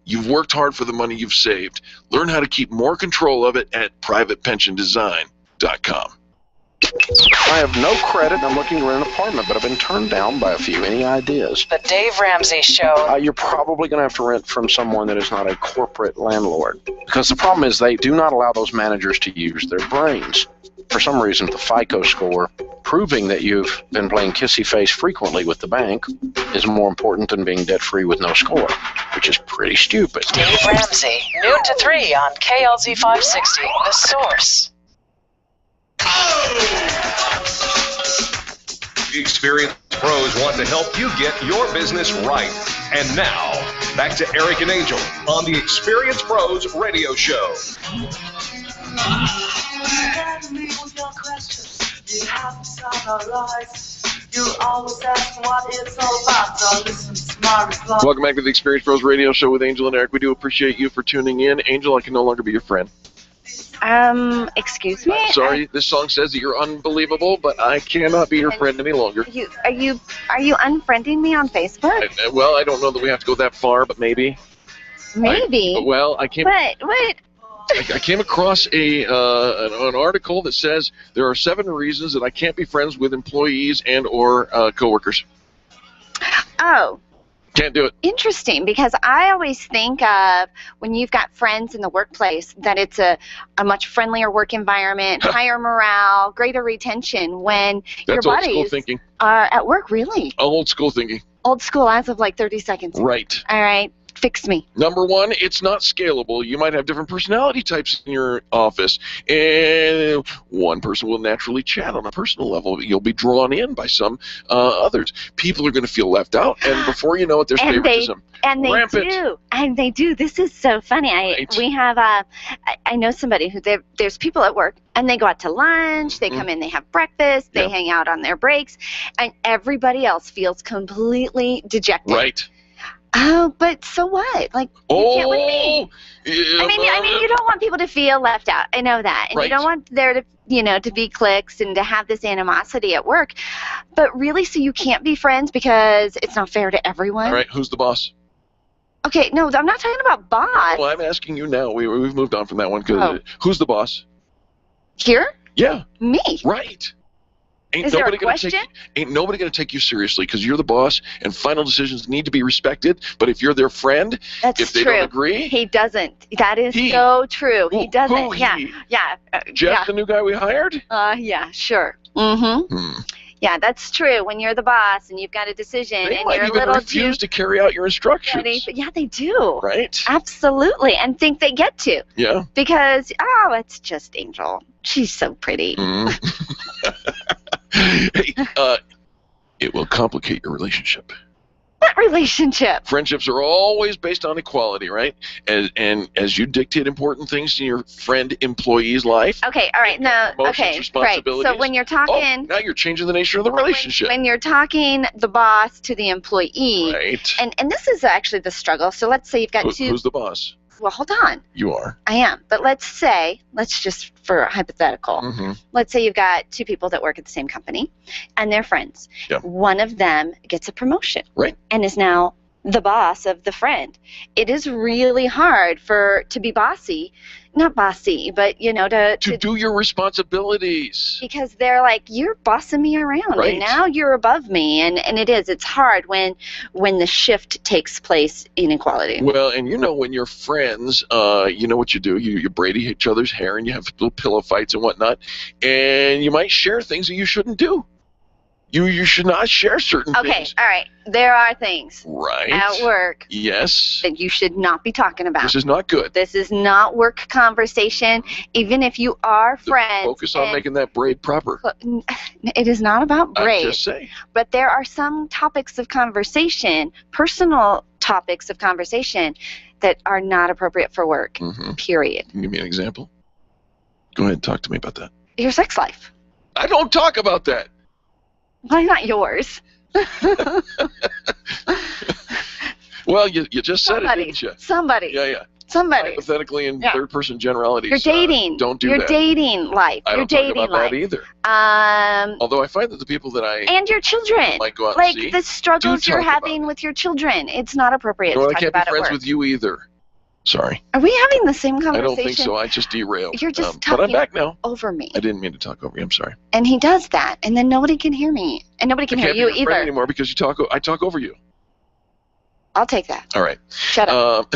You've worked hard for the money you've saved. Learn how to keep more control of it at privatepensiondesign.com. I have no credit and I'm looking to rent an apartment, but I've been turned down by a few. Any ideas? The Dave Ramsey Show. You're probably going to have to rent from someone that is not a corporate landlord. Because the problem is they do not allow those managers to use their brains. For some reason, the FICO score proving that you've been playing kissy face frequently with the bank is more important than being debt-free with no score, which is pretty stupid. Dave Ramsey, noon to 3 on KLZ 560, The Source. The experienced pros want to help you get your business right. And now, back to Eric and Angel on the Experienced Pros Radio Show. Welcome back to the Experienced Pros Radio Show with Angel and Eric. We do appreciate you for tuning in. Angel, I can no longer be your friend. Excuse me? Sorry, this song says that you're unbelievable, but I cannot be your friend any longer. Are you unfriending me on Facebook? Well, I don't know that we have to go that far, but maybe. Maybe. I came. But wait. I came across an article that says there are 7 reasons that I can't be friends with employees and or coworkers. Oh. Can't do it. Interesting, because I always think of when you've got friends in the workplace that it's a much friendlier work environment, higher morale, greater retention when That's your old school buddies thinking. are at work. Really? Old school thinking. Old school as of like 30 seconds. Right. All right. Fix me. Number one, it's not scalable. You might have different personality types in your office, and one person will naturally chat on a personal level. You'll be drawn in by some others. People are going to feel left out, and before you know it, there's favoritism. And they Rampant. do. And they do. This is so funny. We have, I know somebody who, there's people at work, and they go out to lunch, they come in, they have breakfast, they hang out on their breaks, and everybody else feels completely dejected. Right. Oh, but so what? Like, you can't with me. I mean, you don't want people to feel left out. I know that. And you don't want there to, to be cliques and to have this animosity at work. But really, so you can't be friends because it's not fair to everyone? All right, who's the boss? Okay, no, I'm not talking about boss. Well, I'm asking you now. We've moved on from that one. Who's the boss? Here? Yeah. Me. Right. Is there a question? Ain't nobody going to take you seriously because you're the boss, and final decisions need to be respected. But if you're their friend, if they don't agree, he doesn't. That is so true. He doesn't. Yeah. Jeff, the new guy we hired. Yeah, sure. Mm-hmm. Yeah, that's true. When you're the boss and you've got a decision, They and might you're a even little refuse to carry out your instructions. Yeah, they do. Right. Absolutely, and think they get to. Yeah. Because it's just Angel. She's so pretty. Hey, it will complicate your relationship. What relationship? Friendships are always based on equality, right? And as you dictate important things in your friend employee's life. Okay, all right. No, okay, right. So when you're talking, now you're changing the nature of the relationship. when you're talking the boss to the employee, Right. and this is actually the struggle. So let's say you've got two. Who's the boss? Well, hold on. You are. I am. But let's just for hypothetical, let's say you've got two people that work at the same company and they're friends. Yeah. One of them gets a promotion. Right. And is now the boss of the friend. It is really hard to be bossy, not bossy, but to do your responsibilities. Because they're like, you're bossing me around Right. and now you're above me, and it's hard when the shift takes place in equality. Well, and when you're friends, you know what you do. You braid each other's hair and you have little pillow fights and whatnot, and you might share things that you shouldn't do. You should not share certain Okay, things. all right. There are things Right. at work Yes. that you should not be talking about. This is not good. This is not work conversation, even if you are friends. Focus on making that braid proper. It is not about I'm braid. just saying. But there are some topics of conversation, personal topics of conversation, that are not appropriate for work, period. Can you give me an example? Go ahead and talk to me about that. Your sex life. I don't talk about that. Why not yours? Well, you just said it, didn't you? Somebody. Yeah. Somebody. Hypothetically in Yeah. third-person generalities. Your dating. Don't do your that. dating life. I your don't talk dating about life. that either. Um, Although I find that the people that I and your children. might go out like and see the struggles do you're talk about having with your children. It's not appropriate Well, to I talk can't be about at friends work. with you either. Sorry. Are we having the same I conversation? don't think so. I just derailed. You're just But I'm talking back now. over me. I didn't mean to talk over you. I'm sorry. And he does that, and then nobody can hear me, and nobody can I hear can't you be your friend either. anymore because I talk over you. I'll take that. All right. Shut up.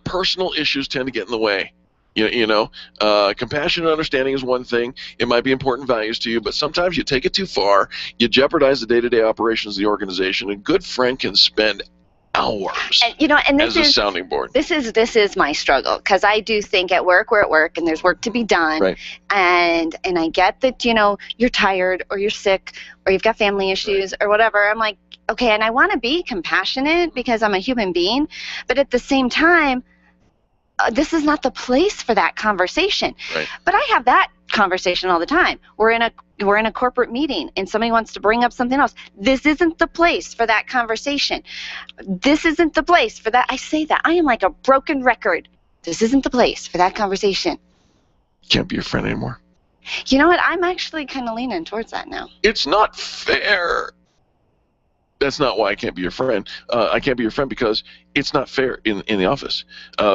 Personal issues tend to get in the way. Compassion and understanding is one thing. It might be important values to you, but sometimes you take it too far. You jeopardize the day-to-day operations of the organization. A good friend can spend hours And this as a is sounding board. This is my struggle, because I do think at work we're at work and there's work to be done, Right. and I get that you're tired or you're sick or you've got family issues or whatever. I'm like, okay, and I want to be compassionate because I'm a human being, but at the same time, this is not the place for that conversation. Right. But I have that conversation all the time. We're in a corporate meeting and somebody wants to bring up something else. This isn't the place for that conversation. This isn't the place for that. I say that. I am like a broken record. This isn't the place for that conversation. Can't be your friend anymore. You know what? I'm actually kind of leaning towards that now. It's not fair. That's not why I can't be your friend. I can't be your friend because it's not fair in the office.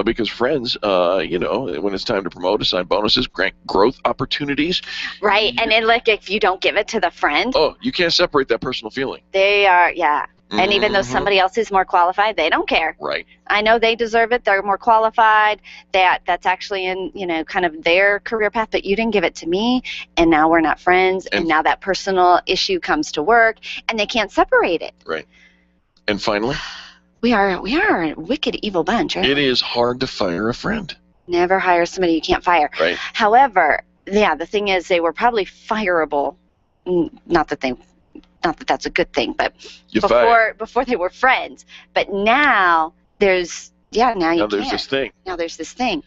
Because friends, when it's time to promote, assign bonuses, grant growth opportunities. Right. And then, like, if you don't give it to the friend, Oh, you can't separate that personal feeling. they are, yeah. And even though somebody else is more qualified, they don't care. Right. I know they deserve it. They're more qualified. That's actually in, kind of their career path, but you didn't give it to me, and now we're not friends, and now that personal issue comes to work, and they can't separate it. Right. And finally, we are a wicked, evil bunch, right? it is hard to fire a friend. Never hire somebody you can't fire. Right. However, yeah, the thing is, they were probably fireable. Not that that's a good thing, but before they were friends. But now there's now there's this thing. Now there's this thing.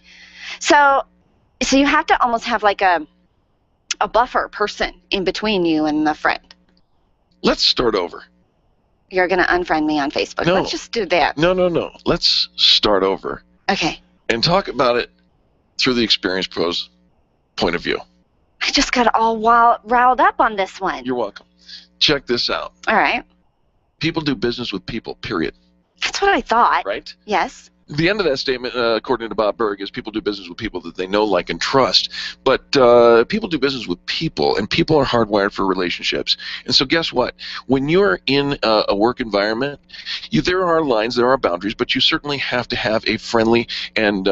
So you have to almost have like a buffer person in between you and the friend. Let's start over. You're going to unfriend me on Facebook. No. Let's just do that. No. Let's start over. Okay. And talk about it through the Experience Pros point of view. I just got all riled up on this one. You're welcome. Check this out. All right. People do business with people, period. That's what I thought. Right? Yes. The end of that statement, according to Bob Berg, is people do business with people that they know, like, and trust. But people do business with people, and people are hardwired for relationships. And so guess what? When you're in a work environment, there are lines, there are boundaries, but you certainly have to have a friendly and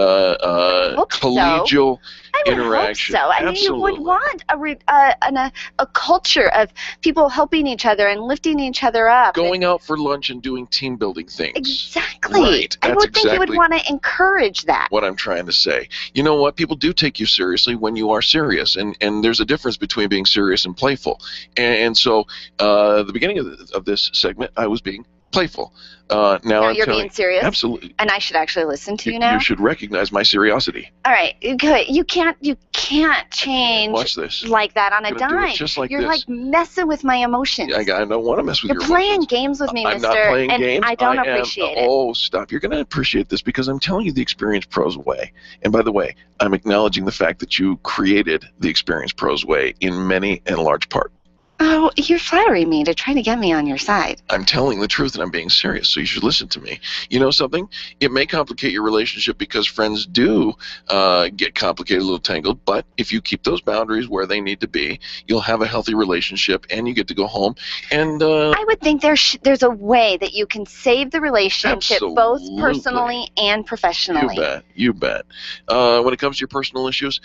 collegial interaction. So. I mean, you would want a culture of people helping each other and lifting each other up. Going out for lunch and doing team building things. Exactly. Right. I would think you would want to encourage that. What I'm trying to say. You know what? People do take you seriously when you are serious, and there's a difference between being serious and playful. And so, the beginning of this segment, I was being playful. Now you're being serious? Absolutely. And I should actually listen to you now? You should recognize my seriosity. All right, good. You can't change Watch this. like that on a I'm gonna dime. do it just like you're this. like messing with my emotions. I don't want to mess with You're your playing emotions. games with me, I'm mister, not playing and games. I don't appreciate it. Oh, stop. You're going to appreciate this because I'm telling you the Experience Pros way. And by the way, I'm acknowledging the fact that you created the Experience Pros way in many and large part. Oh, you're flattering me to try to get me on your side. I'm telling the truth and I'm being serious, so you should listen to me. You know something? It may complicate your relationship because friends do get complicated, a little tangled, but if you keep those boundaries where they need to be, you'll have a healthy relationship and you get to go home. And I would think there's a way that you can save the relationship both personally and professionally. You bet. When it comes to your personal issues,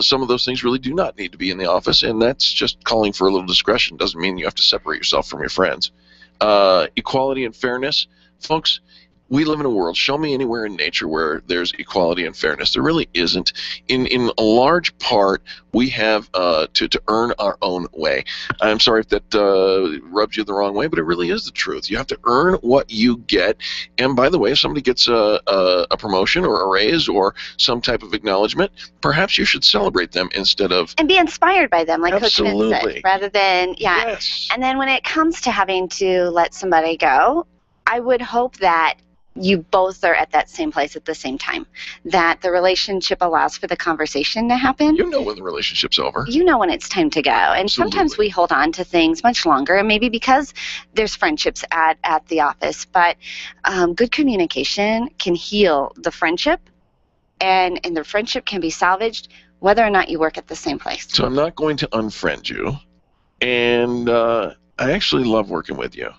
some of those things really do not need to be in the office, and that's just calling for a little discretion. Doesn't mean you have to separate yourself from your friends. Equality and fairness, folks. We live in a world, show me anywhere in nature where there's equality and fairness. There really isn't. In a large part, we have to earn our own way. I'm sorry if that rubs you the wrong way, but it really is the truth. You have to earn what you get. And by the way, if somebody gets a promotion or a raise or some type of acknowledgement, perhaps you should celebrate them instead of... And be inspired by them, like Coach Vince said, Absolutely. rather than, Yes. And then when it comes to having to let somebody go, I would hope that you both are at that same place at the same time, that the relationship allows for the conversation to happen. You know when the relationship's over. You know when it's time to go. And sometimes we hold on to things much longer, and maybe because there's friendships at the office. But good communication can heal the friendship, and the friendship can be salvaged whether or not you work at the same place. So I'm not going to unfriend you, and I actually love working with you.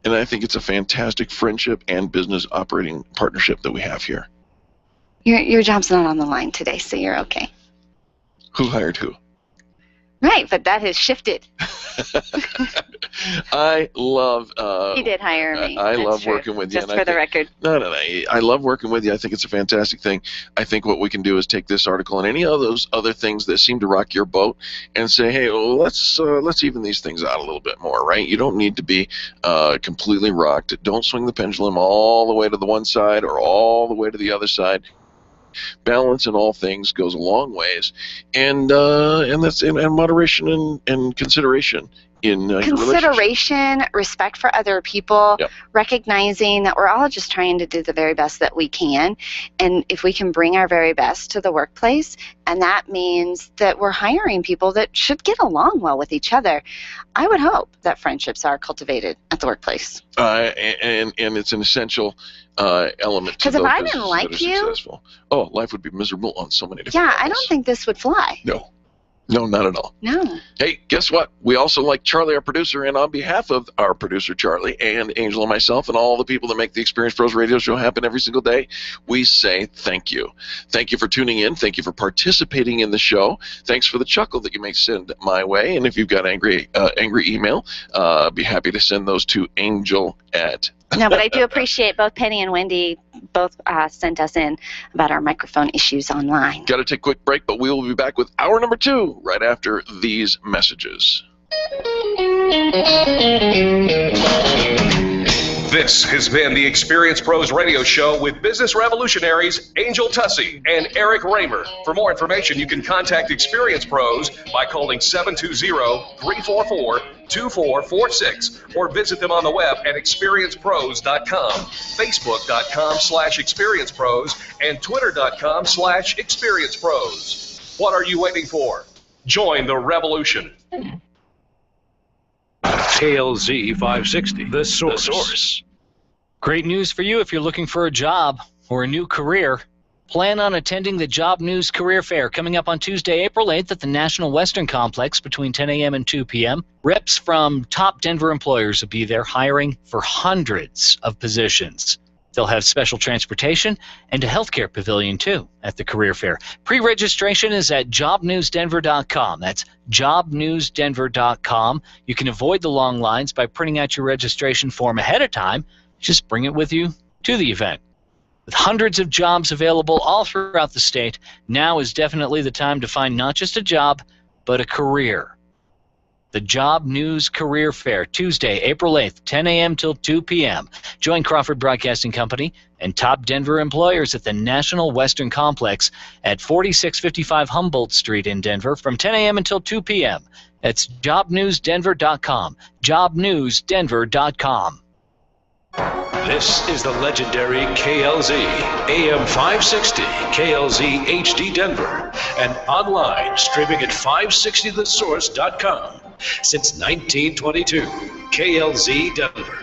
And I think it's a fantastic friendship and business operating partnership that we have here. Your job's not on the line today, so you're okay. Who hired who? Right, but that has shifted. I love... He did hire me. I That's love true. working with you. Just and for the record. No. I love working with you. I think it's a fantastic thing. I think what we can do is take this article and any of those other things that seem to rock your boat and say, hey, well, let's even these things out a little bit more, right? You don't need to be completely rocked. Don't swing the pendulum all the way to the one side or all the way to the other side. Balance in all things goes a long ways, and that's in moderation and consideration in your relationship. Consideration, respect for other people, Yep. recognizing that we're all just trying to do the very best that we can, and if we can bring our very best to the workplace, and that means that we're hiring people that should get along well with each other, I would hope that friendships are cultivated at the workplace. And it's an essential element to Because if those I didn't businesses like that are you, successful. Oh, life would be miserable on so many different yeah, levels. I don't think this would fly. No, not at all. No. Hey, guess what? We also like Charlie, our producer, and on behalf of our producer, Charlie, and Angel and myself, and all the people that make the Experience Pros radio show happen every single day, we say thank you. Thank you for tuning in. Thank you for participating in the show. Thanks for the chuckle that you may send my way. And if you've got angry email, be happy to send those to angel at No, but I do appreciate both Penny and Wendy both sent us in about our microphone issues online. Got to take a quick break, but we will be back with hour number 2 right after these messages. This has been the Experience Pros radio show with business revolutionaries Angel Tussey and Eric Raymer. For more information, you can contact Experience Pros by calling 720-344-2446 or visit them on the web at experiencepros.com, facebook.com/experiencepros, and twitter.com/experiencepros. What are you waiting for? Join the revolution. KLZ 560, The Source. Great news for you if you're looking for a job or a new career. Plan on attending the Job News Career Fair coming up on Tuesday, April 8th at the National Western Complex between 10 a.m. and 2 p.m. Reps from top Denver employers will be there hiring for hundreds of positions. They'll have special transportation and a healthcare pavilion, too, at the career fair. Pre-registration is at jobnewsdenver.com. That's jobnewsdenver.com. You can avoid the long lines by printing out your registration form ahead of time. Just bring it with you to the event. With hundreds of jobs available all throughout the state, now is definitely the time to find not just a job, but a career. The Job News Career Fair, Tuesday, April 8th, 10 a.m. till 2 p.m. Join Crawford Broadcasting Company and top Denver employers at the National Western Complex at 4655 Humboldt Street in Denver from 10 a.m. until 2 p.m. That's jobnewsdenver.com, jobnewsdenver.com. This is the legendary KLZ, AM 560, KLZ HD Denver, and online streaming at 560thesource.com. Since 1922, KLZ Denver.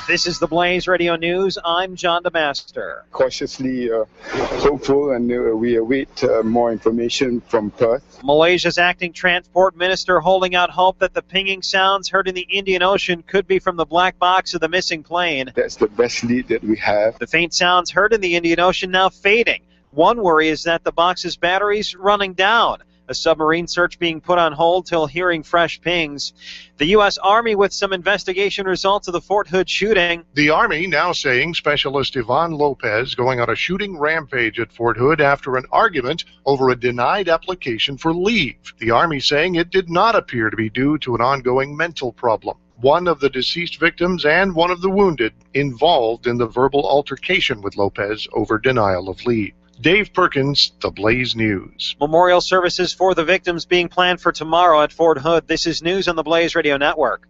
This is the Blaze Radio News. I'm John DeMaster. Cautiously hopeful, and we await more information from Perth. Malaysia's acting transport minister holding out hope that the pinging sounds heard in the Indian Ocean could be from the black box of the missing plane. That's the best lead that we have. The faint sounds heard in the Indian Ocean now fading. One worry is that the box's battery's running down. A submarine search being put on hold till hearing fresh pings. The U.S. Army with some investigation results of the Fort Hood shooting. The Army now saying Specialist Yvonne Lopez going on a shooting rampage at Fort Hood after an argument over a denied application for leave. The Army saying it did not appear to be due to an ongoing mental problem. One of the deceased victims and one of the wounded involved in the verbal altercation with Lopez over denial of leave. Dave Perkins, The Blaze News. Memorial services for the victims being planned for tomorrow at Fort Hood. This is news on the Blaze Radio Network.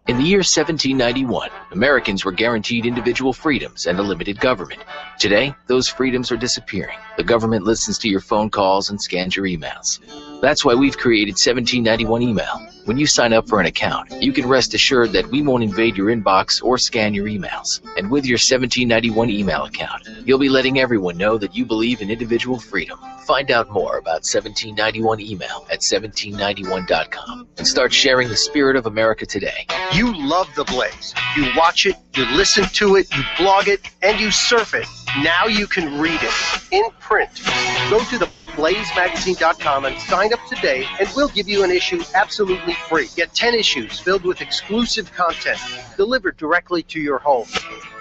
In the year 1791, Americans were guaranteed individual freedoms and a limited government. Today, those freedoms are disappearing. The government listens to your phone calls and scans your emails. That's why we've created 1791 Email. When you sign up for an account, you can rest assured that we won't invade your inbox or scan your emails. And with your 1791 Email account, you'll be letting everyone know that you believe in individual freedom. Find out more about 1791 Email at 1791.com and start sharing the spirit of America today. You love The Blaze. You watch it, you listen to it, you blog it, and you surf it. Now you can read it in print. Go to theblazemagazine.com and sign up today, and we'll give you an issue absolutely free. Get 10 issues filled with exclusive content delivered directly to your home.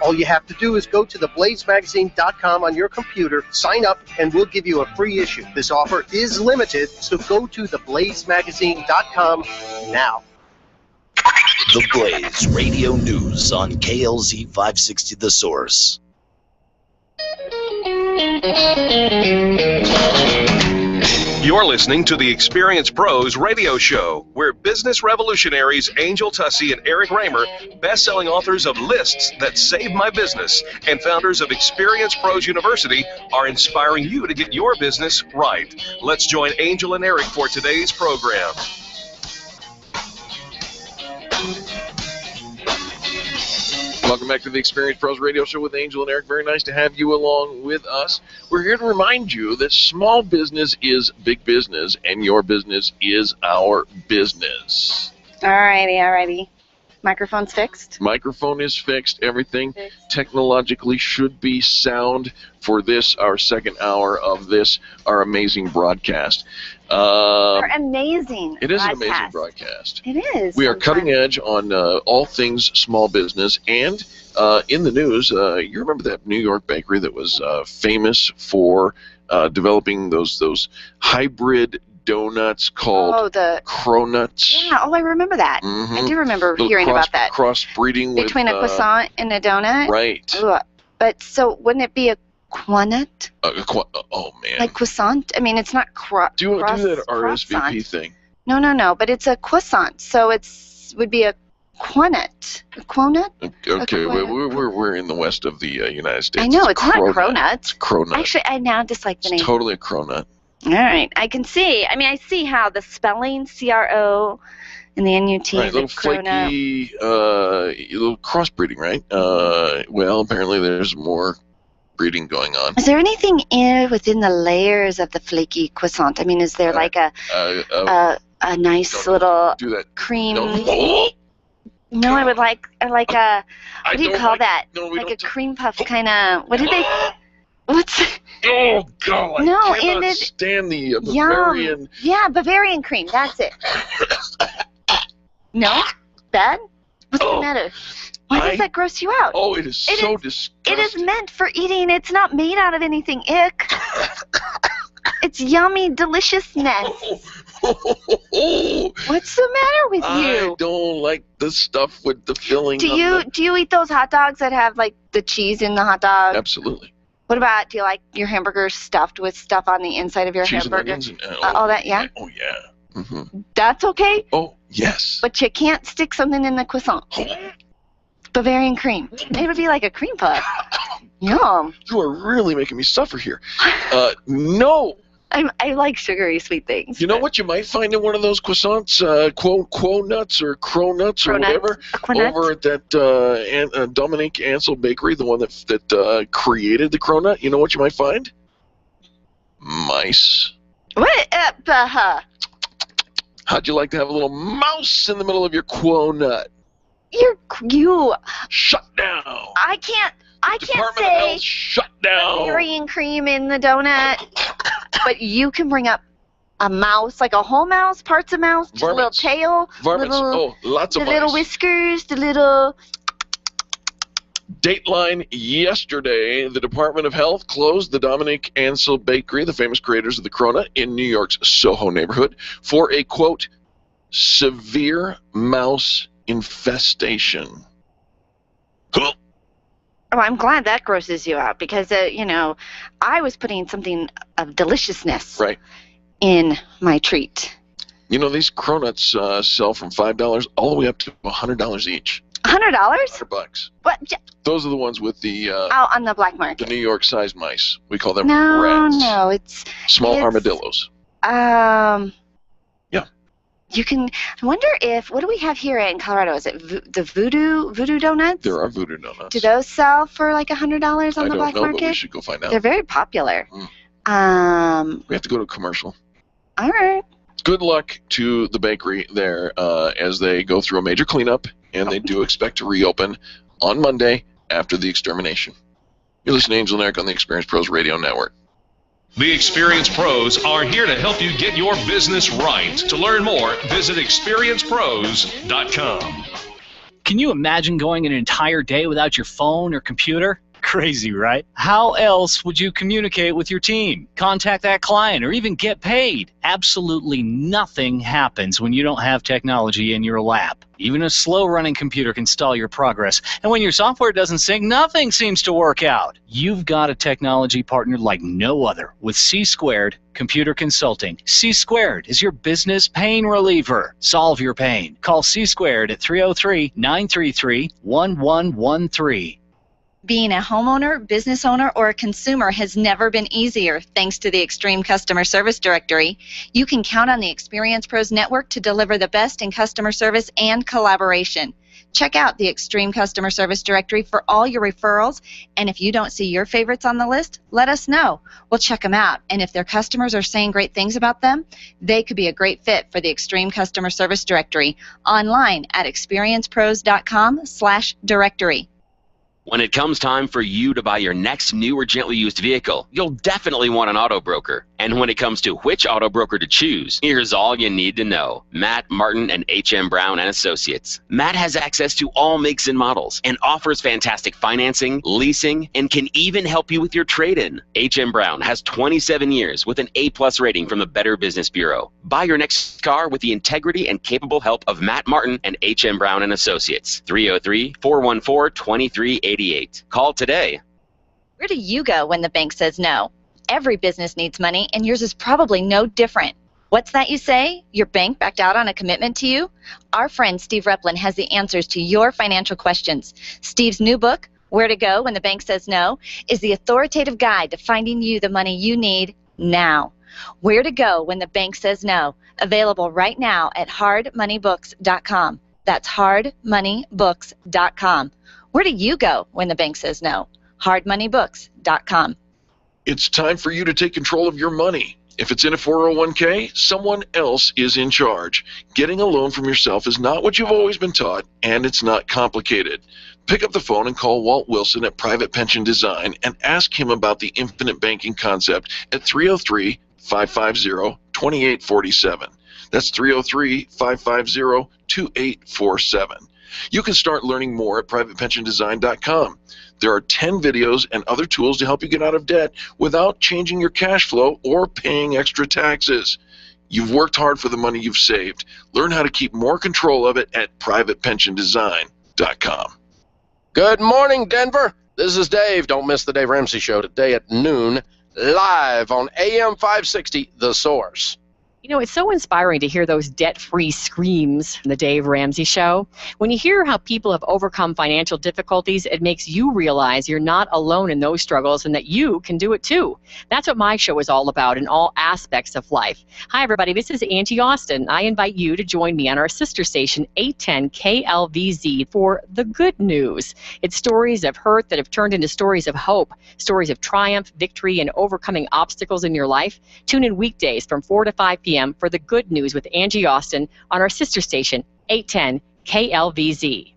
All you have to do is go to theblazemagazine.com on your computer, sign up, and we'll give you a free issue. This offer is limited, so go to theblazemagazine.com now. The Blaze Radio News on KLZ 560 The Source. You're listening to the Experience Pros radio show, where business revolutionaries Angel Tussey and Eric Raymer, best-selling authors of Lists That Saved My Business, and founders of Experience Pros University, are inspiring you to get your business right. Let's join Angel and Eric for today's program. Welcome back to the Experience Pros Radio Show with Angel and Eric. Very nice to have you along with us. We're here to remind you that small business is big business, and your business is our business. Alrighty. Microphone's fixed? Microphone is fixed. Everything technologically should be sound for this, our second hour of this, our amazing broadcast. They're amazing. It is an amazing broadcast. It is. We are cutting edge on all things small business. And in the news, you remember that New York bakery that was famous for developing those hybrid donuts called cronuts? Yeah, I remember that. Mm-hmm. I do remember hearing about that. Crossbreeding between a croissant and a donut? Right. Ooh, but so wouldn't it be a quanut? Oh, man. Like croissant? I mean, it's not do that RSVP thing. No, but it's a croissant, so would be a quanut. A quanut? Okay, we're in the west of the United States. I know, it's not cronut. It's cronut. Actually, I now dislike the name. It's totally a cronut. All right, I can see. I mean, I see how the spelling, CRO, and the NUT right, is little a cronut. flaky, little crossbreeding, right? Well, apparently there's more breeding going on. Is there anything within the layers of the flaky croissant? I mean, is there like a nice little cream? No, I would like a what do you call that? Like a cream puff kind of. What do they? What's? Oh God! No, I cannot stand the Bavarian. Yeah, Bavarian cream. That's it. No, bad. What's the matter? Why does that gross you out? Oh, it is so disgusting. It is meant for eating. It's not made out of anything ick. It's yummy deliciousness. What's the matter with you? I don't like the stuff with the filling. Do you eat those hot dogs that have like the cheese in the hot dog? Absolutely. What about, do you like your hamburgers stuffed with stuff on the inside of your cheese hamburger? And onions all that, yeah? Oh, yeah. Mm-hmm. That's okay? Oh, yes. But you can't stick something in the croissant. Bavarian cream. It would be like a cream puff. Yum. You are really making me suffer here. No. I like sugary sweet things. You know what you might find in one of those croissants, quo nuts or cronuts or whatever, over at that Dominique Ansel Bakery, the one that created the cronut. You know what you might find? Mice. What? How'd you like to have a little mouse in the middle of your quo nut? You. Shut down. I can't Department say of Health, shut down. Bavarian cream in the donut, but you can bring up a mouse, like a whole mouse, parts of mouse, just a little tail, varmints. Lots of the mice. little whiskers, the little. Dateline yesterday, the Department of Health closed the Dominique Ansel Bakery, the famous creators of the cronut, in New York's Soho neighborhood for a, quote, severe mouse infestation. Oh, I'm glad that grosses you out because, I was putting something of deliciousness in my treat. You know, these cronuts sell from $5 all the way up to $100 each. $100? $100. What? Those are the ones with the out on the black market. The New York-sized mice. We call them no, rats. No, it's small armadillos. Yeah. You can. I wonder if. What do we have here in Colorado? Is it the Voodoo Donuts? There are Voodoo Donuts. Do those sell for like $100 on the black market? I don't know, but we should go find out. They're very popular. We have to go to a commercial. All right. Good luck to the bakery there as they go through a major cleanup, and they do expect to reopen on Monday after the extermination. You're listening to Angel and Eric on the Experience Pros Radio Network. The Experience Pros are here to help you get your business right. To learn more, visit experiencepros.com. Can you imagine going an entire day without your phone or computer? Crazy, right? How else would you communicate with your team, contact that client, or even get paid? Absolutely nothing happens when you don't have technology in your lap. Even a slow-running computer can stall your progress. And when your software doesn't sync, nothing seems to work out. You've got a technology partner like no other with C-Squared Computer Consulting. C-Squared is your business pain reliever. Solve your pain. Call C-Squared at 303-933-1113. Being a homeowner, business owner, or a consumer has never been easier thanks to the Extreme Customer Service Directory. You can count on the Experience Pros Network to deliver the best in customer service and collaboration. Check out the Extreme Customer Service Directory for all your referrals, and if you don't see your favorites on the list, let us know. We'll check them out, and if their customers are saying great things about them, they could be a great fit for the Extreme Customer Service Directory online at experiencepros.com/directory. When it comes time for you to buy your next new or gently used vehicle, you'll definitely want an auto broker. And when it comes to which auto broker to choose, here's all you need to know. Matt, Martin, and H.M. Brown and Associates. Matt has access to all makes and models and offers fantastic financing, leasing, and can even help you with your trade-in. H.M. Brown has 27 years with an A+ rating from the Better Business Bureau. Buy your next car with the integrity and capable help of Matt Martin and H.M. Brown and Associates. 303-414-2388. Call today. Where do you go when the bank says no? Every business needs money, and yours is probably no different. What's that you say? Your bank backed out on a commitment to you? Our friend Steve Replin has the answers to your financial questions. Steve's new book, Where to Go When the Bank Says No, is the authoritative guide to finding you the money you need now. Where to Go When the Bank Says No, available right now at hardmoneybooks.com. That's hardmoneybooks.com. Where do you go when the bank says no? hardmoneybooks.com. It's time for you to take control of your money. If it's in a 401k, someone else is in charge. Getting a loan from yourself is not what you've always been taught, and it's not complicated. Pick up the phone and call Walt Wilson at Private Pension Design and ask him about the infinite banking concept at 303-550-2847. That's 303-550-2847. You can start learning more at privatepensiondesign.com. There are 10 videos and other tools to help you get out of debt without changing your cash flow or paying extra taxes. You've worked hard for the money you've saved. Learn how to keep more control of it at privatepensiondesign.com. Good morning, Denver. This is Dave. Don't miss the Dave Ramsey Show today at noon, live on AM 560, The Source. You know, it's so inspiring to hear those debt-free screams from the Dave Ramsey Show. When you hear how people have overcome financial difficulties, it makes you realize you're not alone in those struggles and that you can do it too. That's what my show is all about in all aspects of life. Hi, everybody. This is Angie Austin. I invite you to join me on our sister station, 810 KLVZ, for The Good News. It's stories of hurt that have turned into stories of hope, stories of triumph, victory, and overcoming obstacles in your life. Tune in weekdays from 4 to 5 p.m. for The Good News with Angie Austin on our sister station, 810 KLVZ.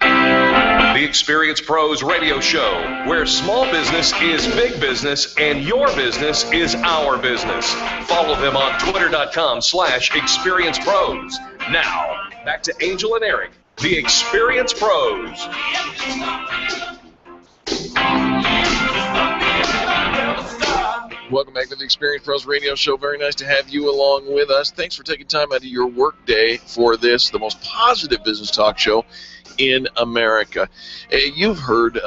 The Experience Pros radio show, where small business is big business and your business is our business. Follow them on twitter.com/experiencepros. Now, back to Angel and Eric, the Experience Pros. Welcome back to the Experience Pros Radio Show. Very nice to have you along with us. Thanks for taking time out of your work day for this, the most positive business talk show in America. You've heard,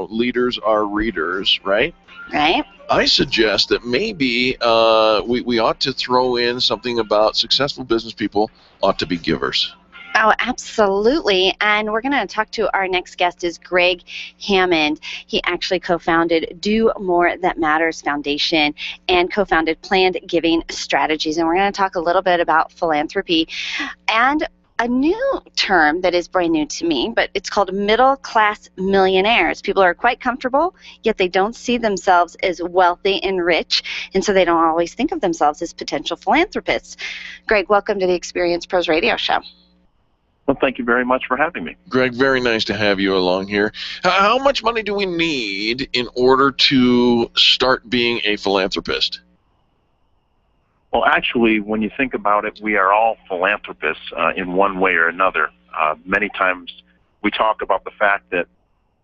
leaders are readers, right? Right. I suggest that maybe we ought to throw in something about successful business people ought to be givers. Oh, absolutely. And we're going to talk to our next guest is Greg Hammond. He actually co-founded Do More That Matters Foundation and co-founded Planned Giving Strategies. And we're going to talk a little bit about philanthropy and a new term that is brand new to me, but it's called middle-class millionaires. People are quite comfortable, yet they don't see themselves as wealthy and rich, and so they don't always think of themselves as potential philanthropists. Greg, welcome to the Experience Pros Radio Show. Well, thank you very much for having me. Greg, very nice to have you along here. How much money do we need in order to start being a philanthropist? Well, actually, when you think about it, we are all philanthropists in one way or another. Many times we talk about the fact that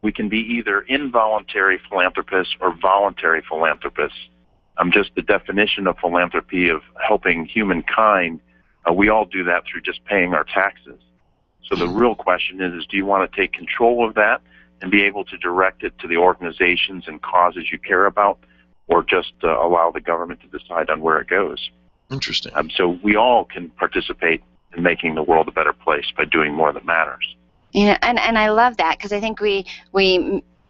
we can be either involuntary philanthropists or voluntary philanthropists. Just the definition of philanthropy, of helping humankind, we all do that through just paying our taxes. So the real question is do you want to take control of that and be able to direct it to the organizations and causes you care about, or just allow the government to decide on where it goes? Interesting. So we all can participate in making the world a better place by doing more that matters. Yeah, and I love that, because I think we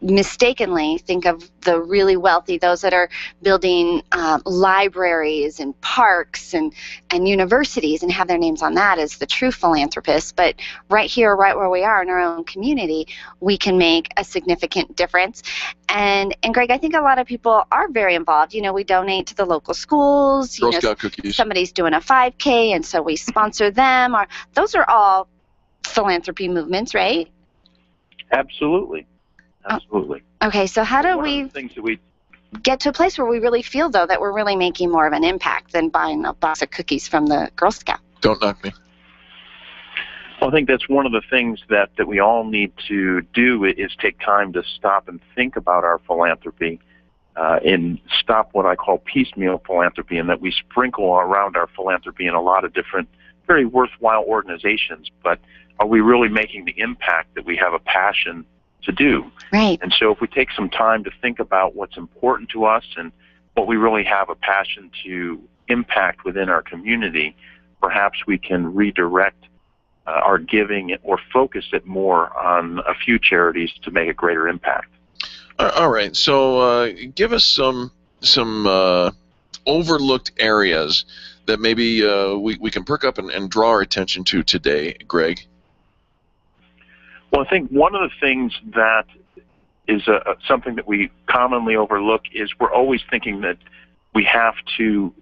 mistakenly think of the really wealthy, those that are building libraries and parks and universities and have their names on that as the true philanthropists. But right here, right where we are in our own community, we can make a significant difference. And Greg, I think a lot of people are very involved. You know, we donate to the local schools. Girl Scout cookies. Somebody's doing a 5K, and so we sponsor them. Or those are all philanthropy movements, right? Absolutely. Absolutely. Okay, so how do we get to a place where we really feel, though, that we're really making more of an impact than buying a box of cookies from the Girl Scout? Don't knock me. Well, I think that's one of the things that we all need to do is take time to stop and think about our philanthropy and stop what I call piecemeal philanthropy, and that we sprinkle around our philanthropy in a lot of different, very worthwhile organizations. But are we really making the impact that we have a passion to do? Right. And so if we take some time to think about what's important to us and what we really have a passion to impact within our community, perhaps we can redirect our giving or focus it more on a few charities to make a greater impact. All right. So give us some overlooked areas that maybe we can perk up and draw our attention to today, Greg. Well, I think one of the things that is something that we commonly overlook is we're always thinking that we have to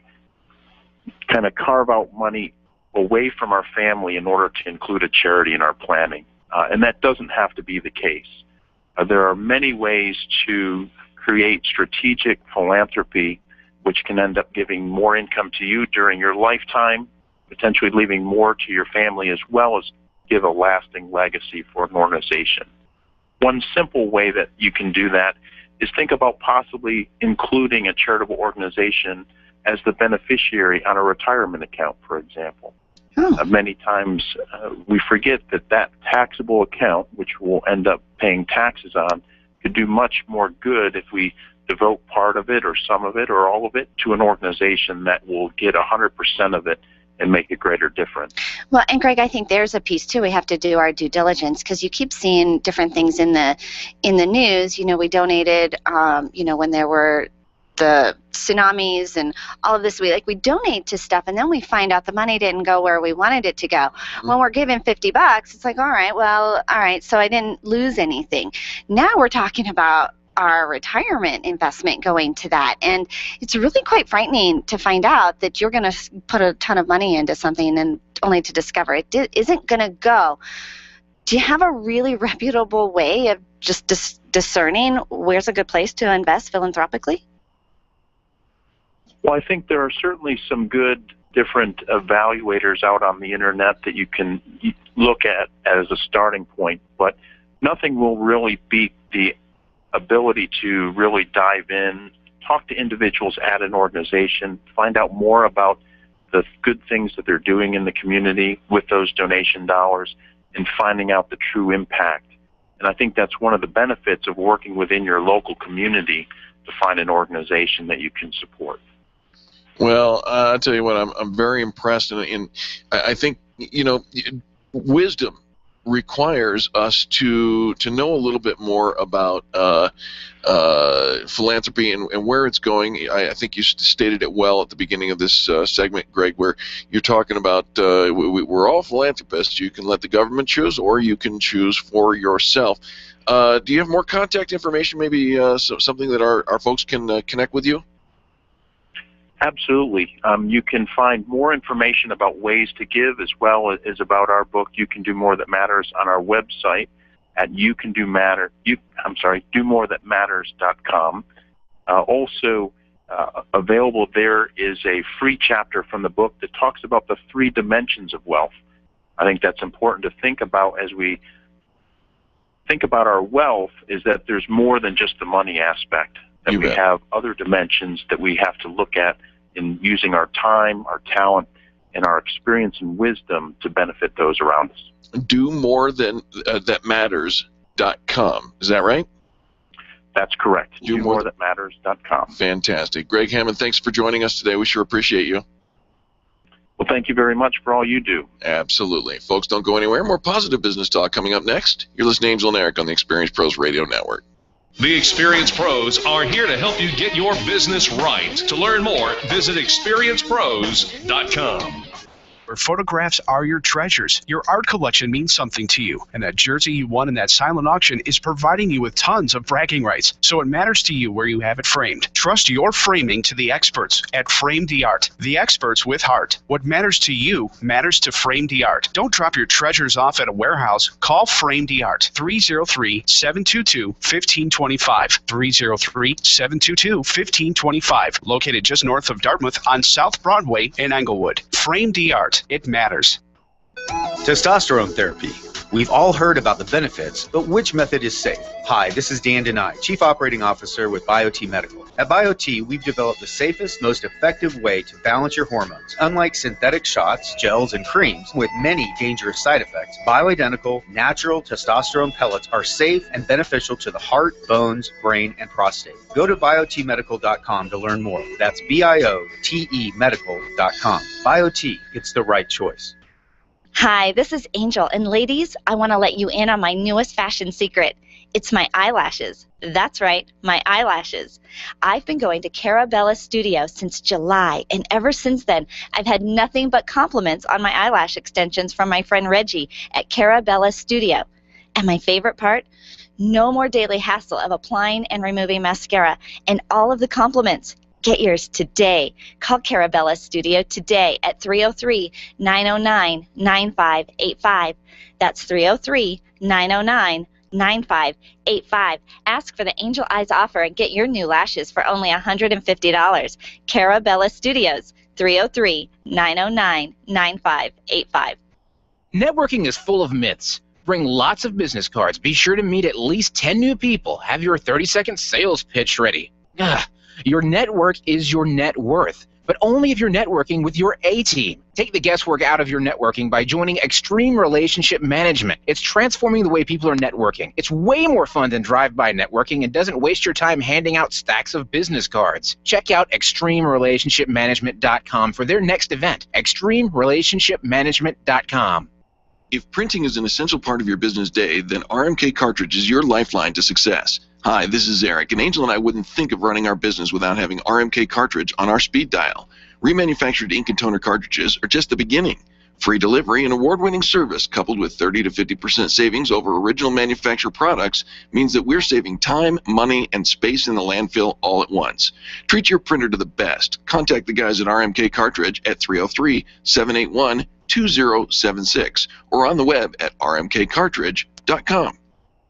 kind of carve out money away from our family in order to include a charity in our planning. And that doesn't have to be the case. There are many ways to create strategic philanthropy which can end up giving more income to you during your lifetime, potentially leaving more to your family, as well as give a lasting legacy for an organization. One simple way that you can do that is think about possibly including a charitable organization as the beneficiary on a retirement account, for example. Many times we forget that taxable account, which we'll end up paying taxes on, could do much more good if we devote part of it or some of it or all of it to an organization that will get 100% of it and make a greater difference. Well, and Greg, I think there's a piece too. We have to do our due diligence, because you keep seeing different things in the news. You know, we donated, when there were the tsunamis and all of this, we donate to stuff, and then we find out the money didn't go where we wanted it to go. When we're given $50, it's like, all right, so I didn't lose anything. Now we're talking about our retirement investment going to that, and it's really quite frightening to find out that you're going to put a ton of money into something and only to discover it isn't going to go. Do you have a really reputable way of just discerning where's a good place to invest philanthropically? Well, I think there are certainly some good different evaluators out on the internet that you can look at as a starting point, but nothing will really beat the ability to really dive in, talk to individuals at an organization, find out more about the good things that they're doing in the community with those donation dollars, and finding out the true impact. And I think that's one of the benefits of working within your local community, to find an organization that you can support. Well, I'll tell you what, I'm very impressed, and I think, wisdom requires us to know a little bit more about philanthropy and where it's going. I think you stated it well at the beginning of this segment, Greg, where you're talking about we're all philanthropists. You can let the government choose, or you can choose for yourself. Do you have more contact information, maybe something that our folks can connect with you? Absolutely. You can find more information about ways to give, as well as about our book, You Can Do More That Matters, on our website at domorethatmatters.com. Also, available there is a free chapter from the book that talks about the 3 dimensions of wealth. I think that's important to think about as we think about our wealth, is that there's more than just the money aspect. That we have other dimensions that we have to look at in using our time, our talent, and our experience and wisdom to benefit those around us. Do more than thatmatters.com. Is that right? That's correct. Do more thatmatters.com. Fantastic. Greg Hammond, thanks for joining us today. We sure appreciate you. Well, thank you very much for all you do. Absolutely. Folks, don't go anywhere. More positive business talk coming up next. You're listening to Angel and Eric on the Experience Pros Radio Network. The Experience Pros are here to help you get your business right. To learn more, visit experiencepros.com. Where photographs are your treasures. Your art collection means something to you, and that jersey you won in that silent auction is providing you with tons of bragging rights, so it matters to you where you have it framed. Trust your framing to the experts at Frame the Art, the experts with heart. What matters to you matters to Frame the Art. Don't drop your treasures off at a warehouse. Call Frame the Art, 303-722-1525, 303-722-1525, located just north of Dartmouth on South Broadway in Englewood. Frame the Art. It matters. Testosterone therapy. We've all heard about the benefits, but which method is safe? Hi, this is Dan Denai, Chief Operating Officer with BioT Medical. At BioT, we've developed the safest, most effective way to balance your hormones. Unlike synthetic shots, gels, and creams with many dangerous side effects, bioidentical, natural testosterone pellets are safe and beneficial to the heart, bones, brain, and prostate. Go to biotmedical.com to learn more. That's BIOTE medical.com. BioT, it's the right choice. Hi, this is Angel, and ladies, I want to let you in on my newest fashion secret. It's my eyelashes. That's right, my eyelashes. I've been going to Carabella Studio since July, and ever since then, I've had nothing but compliments on my eyelash extensions from my friend Reggie at Carabella Studio. And my favorite part? No more daily hassle of applying and removing mascara, and all of the compliments. Get yours today. Call Carabella Studio today at 303-909-9585. That's 303-909-9585. Ask for the Angel Eyes offer and get your new lashes for only $150. Carabella Studios, 303-909-9585. Networking is full of myths. Bring lots of business cards. Be sure to meet at least 10 new people. Have your 30-second sales pitch ready. Your network is your net worth, but only if you're networking with your A-team. Take the guesswork out of your networking by joining Extreme Relationship Management. It's transforming the way people are networking. It's way more fun than drive-by networking and doesn't waste your time handing out stacks of business cards. Check out ExtremeRelationshipManagement.com for their next event. ExtremeRelationshipManagement.com. If printing is an essential part of your business day, then RMK Cartridge is your lifeline to success. Hi, this is Eric, and Angel and I wouldn't think of running our business without having RMK Cartridge on our speed dial. Remanufactured ink and toner cartridges are just the beginning. Free delivery and award-winning service coupled with 30 to 50% savings over original manufacturer products means that we're saving time, money, and space in the landfill all at once. Treat your printer to the best. Contact the guys at RMK Cartridge at 303-781-2076 or on the web at rmkcartridge.com.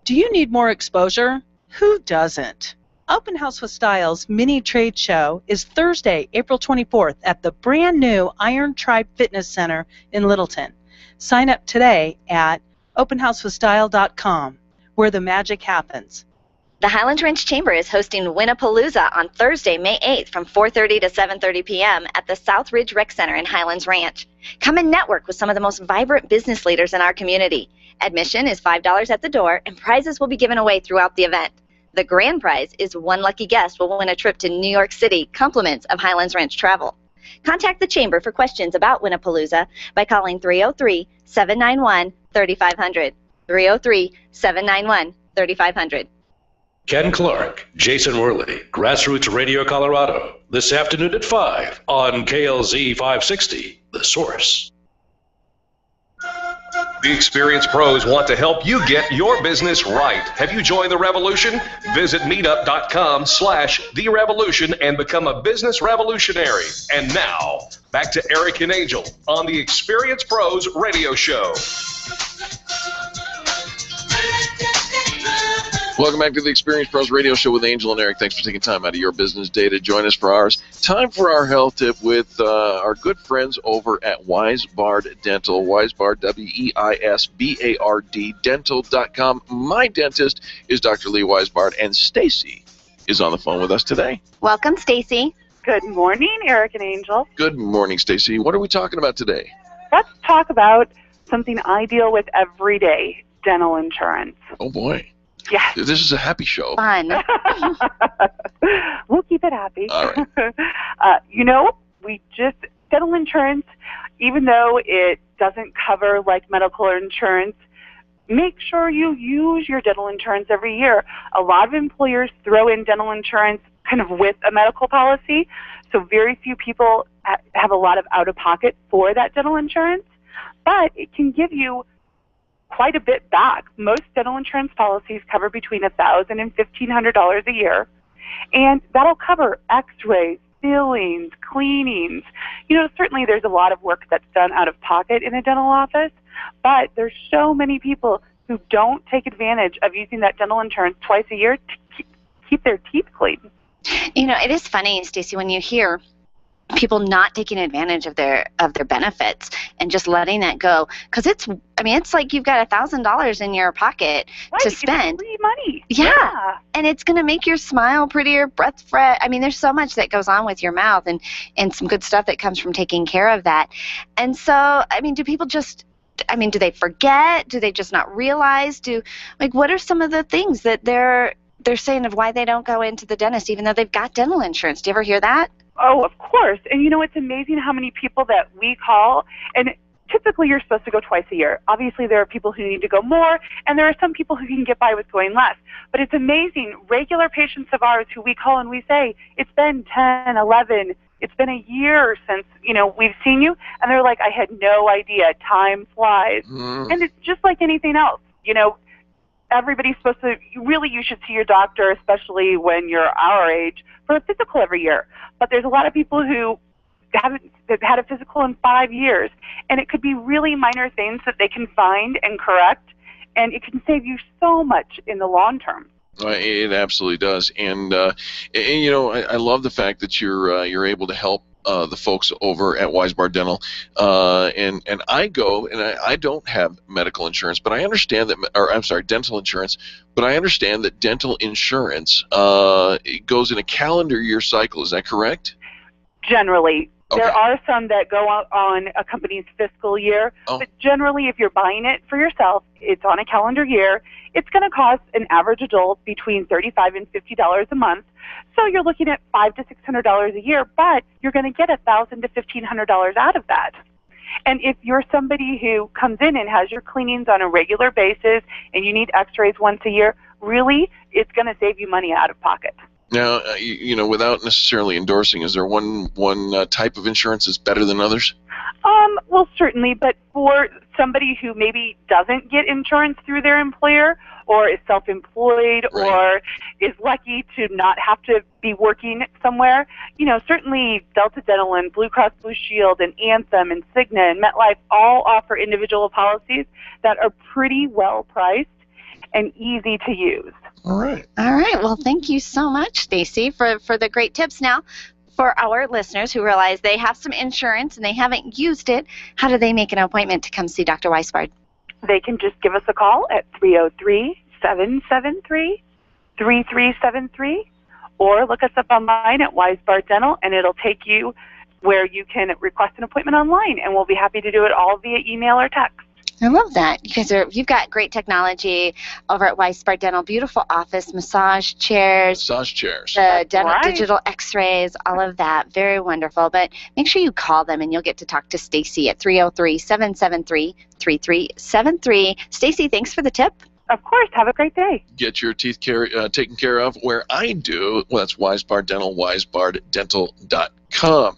Do you need more exposure? Who doesn't? Open House with Styles mini trade show is Thursday, April 24th at the brand new Iron Tribe Fitness Center in Littleton. Sign up today at openhousewithstyle.com, where the magic happens. The Highlands Ranch Chamber is hosting Winnapalooza on Thursday, May 8th from 4:30 to 7:30 p.m. at the South Ridge Rec Center in Highlands Ranch. Come and network with some of the most vibrant business leaders in our community. Admission is $5 at the door, and prizes will be given away throughout the event. The grand prize is one lucky guest will win a trip to New York City, compliments of Highlands Ranch Travel. Contact the Chamber for questions about Winnapalooza by calling 303-791-3500. 303-791-3500. Ken Clark, Jason Worley, Grassroots Radio Colorado, this afternoon at 5 on KLZ 560, The Source. The Experience Pros want to help you get your business right. Have you joined the revolution? Visit meetup.com/therevolution and become a business revolutionary. And now, back to Eric and Angel on the Experience Pros radio show. Welcome back to the Experience Pros Radio Show with Angel and Eric. Thanks for taking time out of your business day to join us for ours. Time for our health tip with our good friends over at Weisbard Dental. Weisbard, Weisbard, dental.com. My dentist is Dr. Lee Weisbard, and Stacy is on the phone with us today. Welcome, Stacy. Good morning, Eric and Angel. Good morning, Stacy. What are we talking about today? Let's talk about something I deal with every day, dental insurance. Oh, boy. Yes. This is a happy show. Fun. We'll keep it happy. All right. Dental insurance, even though it doesn't cover like medical insurance, make sure you use your dental insurance every year. A lot of employers throw in dental insurance kind of with a medical policy, so very few people have a lot of out-of-pocket for that dental insurance, but it can give you quite a bit back. Most dental insurance policies cover between $1,000 and $1,500 a year, and that'll cover x-rays, fillings, cleanings. Certainly there's a lot of work that's done out of pocket in a dental office, but there's so many people who don't take advantage of using that dental insurance twice a year to keep their teeth clean. It is funny, Stacey, when you hear people not taking advantage of their benefits and just letting that go, because it's like you've got $1,000 in your pocket to spend. Free money. Yeah. And it's going to make your smile prettier, breath fresh. There's so much that goes on with your mouth and some good stuff that comes from taking care of that. And so, do people just, do they forget? Do they just not realize? What are some of the things that they're saying of why they don't go into the dentist even though they've got dental insurance? Do you ever hear that? Oh, of course. And it's amazing how many people that we call, and typically you're supposed to go twice a year. Obviously there are people who need to go more, and there are some people who can get by with going less. But it's amazing, regular patients of ours who we call and we say, it's been 10, 11, it's been a year since, we've seen you, and they're like, I had no idea, time flies. And it's just like anything else, everybody's supposed to, you should see your doctor, especially when you're our age, for a physical every year. But there's a lot of people who haven't had a physical in 5 years, and it could be really minor things that they can find and correct, and it can save you so much in the long term. It absolutely does, and I love the fact that you're able to help the folks over at Weisbard Dental, and I go, and I don't have medical insurance, but I understand that, dental insurance, but I understand that dental insurance it goes in a calendar year cycle. Is that correct? Generally. Okay. There are some that go out on a company's fiscal year, but generally if you're buying it for yourself, it's on a calendar year. It's going to cost an average adult between $35 and $50 a month. So you're looking at $500 to $600 a year, but you're going to get $1,000 to $1,500 out of that. And if you're somebody who comes in and has your cleanings on a regular basis and you need x-rays once a year, really, it's going to save you money out of pocket. Now, without necessarily endorsing, is there one type of insurance that's better than others? Well, certainly, but for somebody who maybe doesn't get insurance through their employer or is self-employed or is lucky to not have to be working somewhere, certainly Delta Dental and Blue Cross Blue Shield and Anthem and Cigna and MetLife all offer individual policies that are pretty well priced and easy to use. All right. Well, thank you so much, Stacey, for the great tips. Now, for our listeners who realize they have some insurance and they haven't used it, how do they make an appointment to come see Dr. Weisbard? They can just give us a call at 303-773-3373 or look us up online at Weisbard Dental, and it'll take you where you can request an appointment online, and we'll be happy to do it all via email or text. I love that. You've got great technology over at Weisbard Dental. Beautiful office, massage chairs. The digital x-rays, all of that. Very wonderful. But make sure you call them and you'll get to talk to Stacey at 303-773-3373. Stacey, thanks for the tip. Of course. Have a great day. Get your teeth taken care of where I do. Well, that's Weisbard Dental, weisbarddental.com.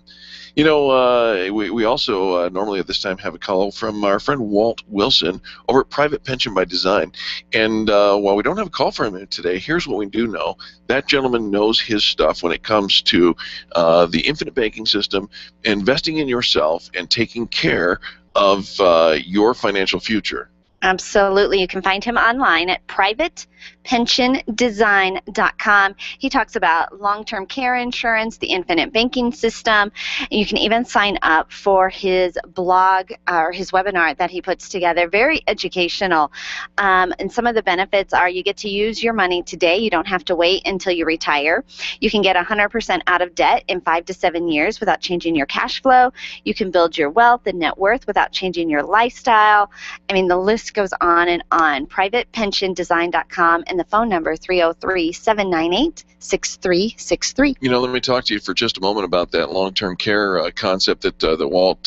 We also normally at this time have a call from our friend Walt Wilson over at Private Pension by Design. And while we don't have a call from him today, here's what we do know. That gentleman knows his stuff when it comes to the infinite banking system, investing in yourself, and taking care of your financial future. Absolutely. You can find him online at privatepensiondesign.com. He talks about long-term care insurance, the infinite banking system. You can even sign up for his blog or his webinar that he puts together. Very educational. And some of the benefits are you get to use your money today. You don't have to wait until you retire. You can get 100% out of debt in 5 to 7 years without changing your cash flow. You can build your wealth and net worth without changing your lifestyle. The list goes on and on. privatepensiondesign.com. ActionableBizDental.com and the phone number 303-798-6363. You know, let me talk to you for just a moment about that long-term care concept that Walt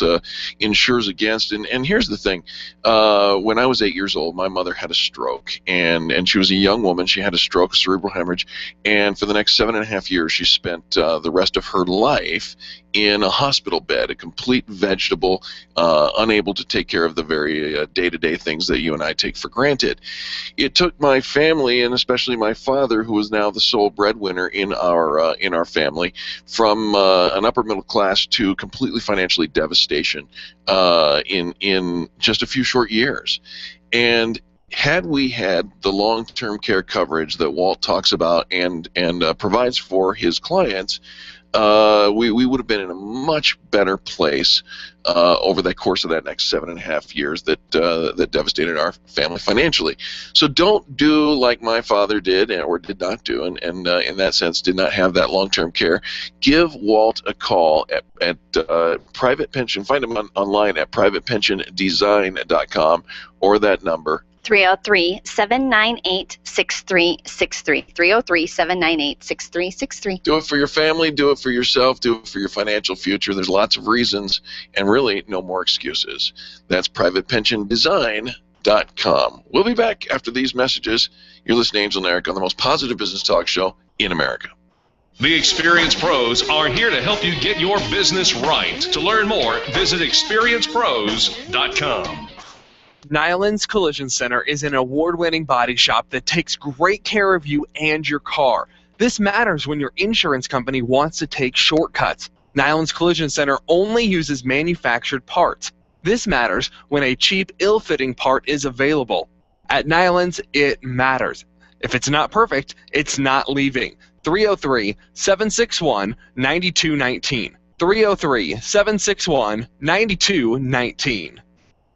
insures against. And here's the thing. When I was 8 years old, my mother had a stroke, and she was a young woman. She had a stroke, cerebral hemorrhage, and for the next 7.5 years, she spent the rest of her life in a hospital bed, a complete vegetable, unable to take care of the very day-to-day things that you and I take for granted. It took my family, and especially my father, who is now the sole breadwinner in our family, from an upper middle class to completely financially devastation in just a few short years. And had we had the long-term care coverage that Walt talks about and provides for his clients, we would have been in a much better place over the course of that next 7.5 years that devastated our family financially. So don't do like my father did or did not do, and in that sense did not have that long-term care. Give Walt a call at Private Pension. Find him online at privatepensiondesign.com or that number 303-798-6363. 303-798-6363. Do it for your family, do it for yourself, do it for your financial future. There's lots of reasons, and really no more excuses. That's privatepensiondesign.com. We'll be back after these messages. You're listening to Angel and Eric on the most positive business talk show in America. The experienced pros are here to help you get your business right. To learn more, visit experiencepros.com. Nyland's Collision Center is an award-winning body shop that takes great care of you and your car. This matters when your insurance company wants to take shortcuts. Nyland's Collision Center only uses manufactured parts. This matters when a cheap, ill-fitting part is available. At Nyland's, it matters. If it's not perfect, it's not leaving. 303-761-9219. 303-761-9219.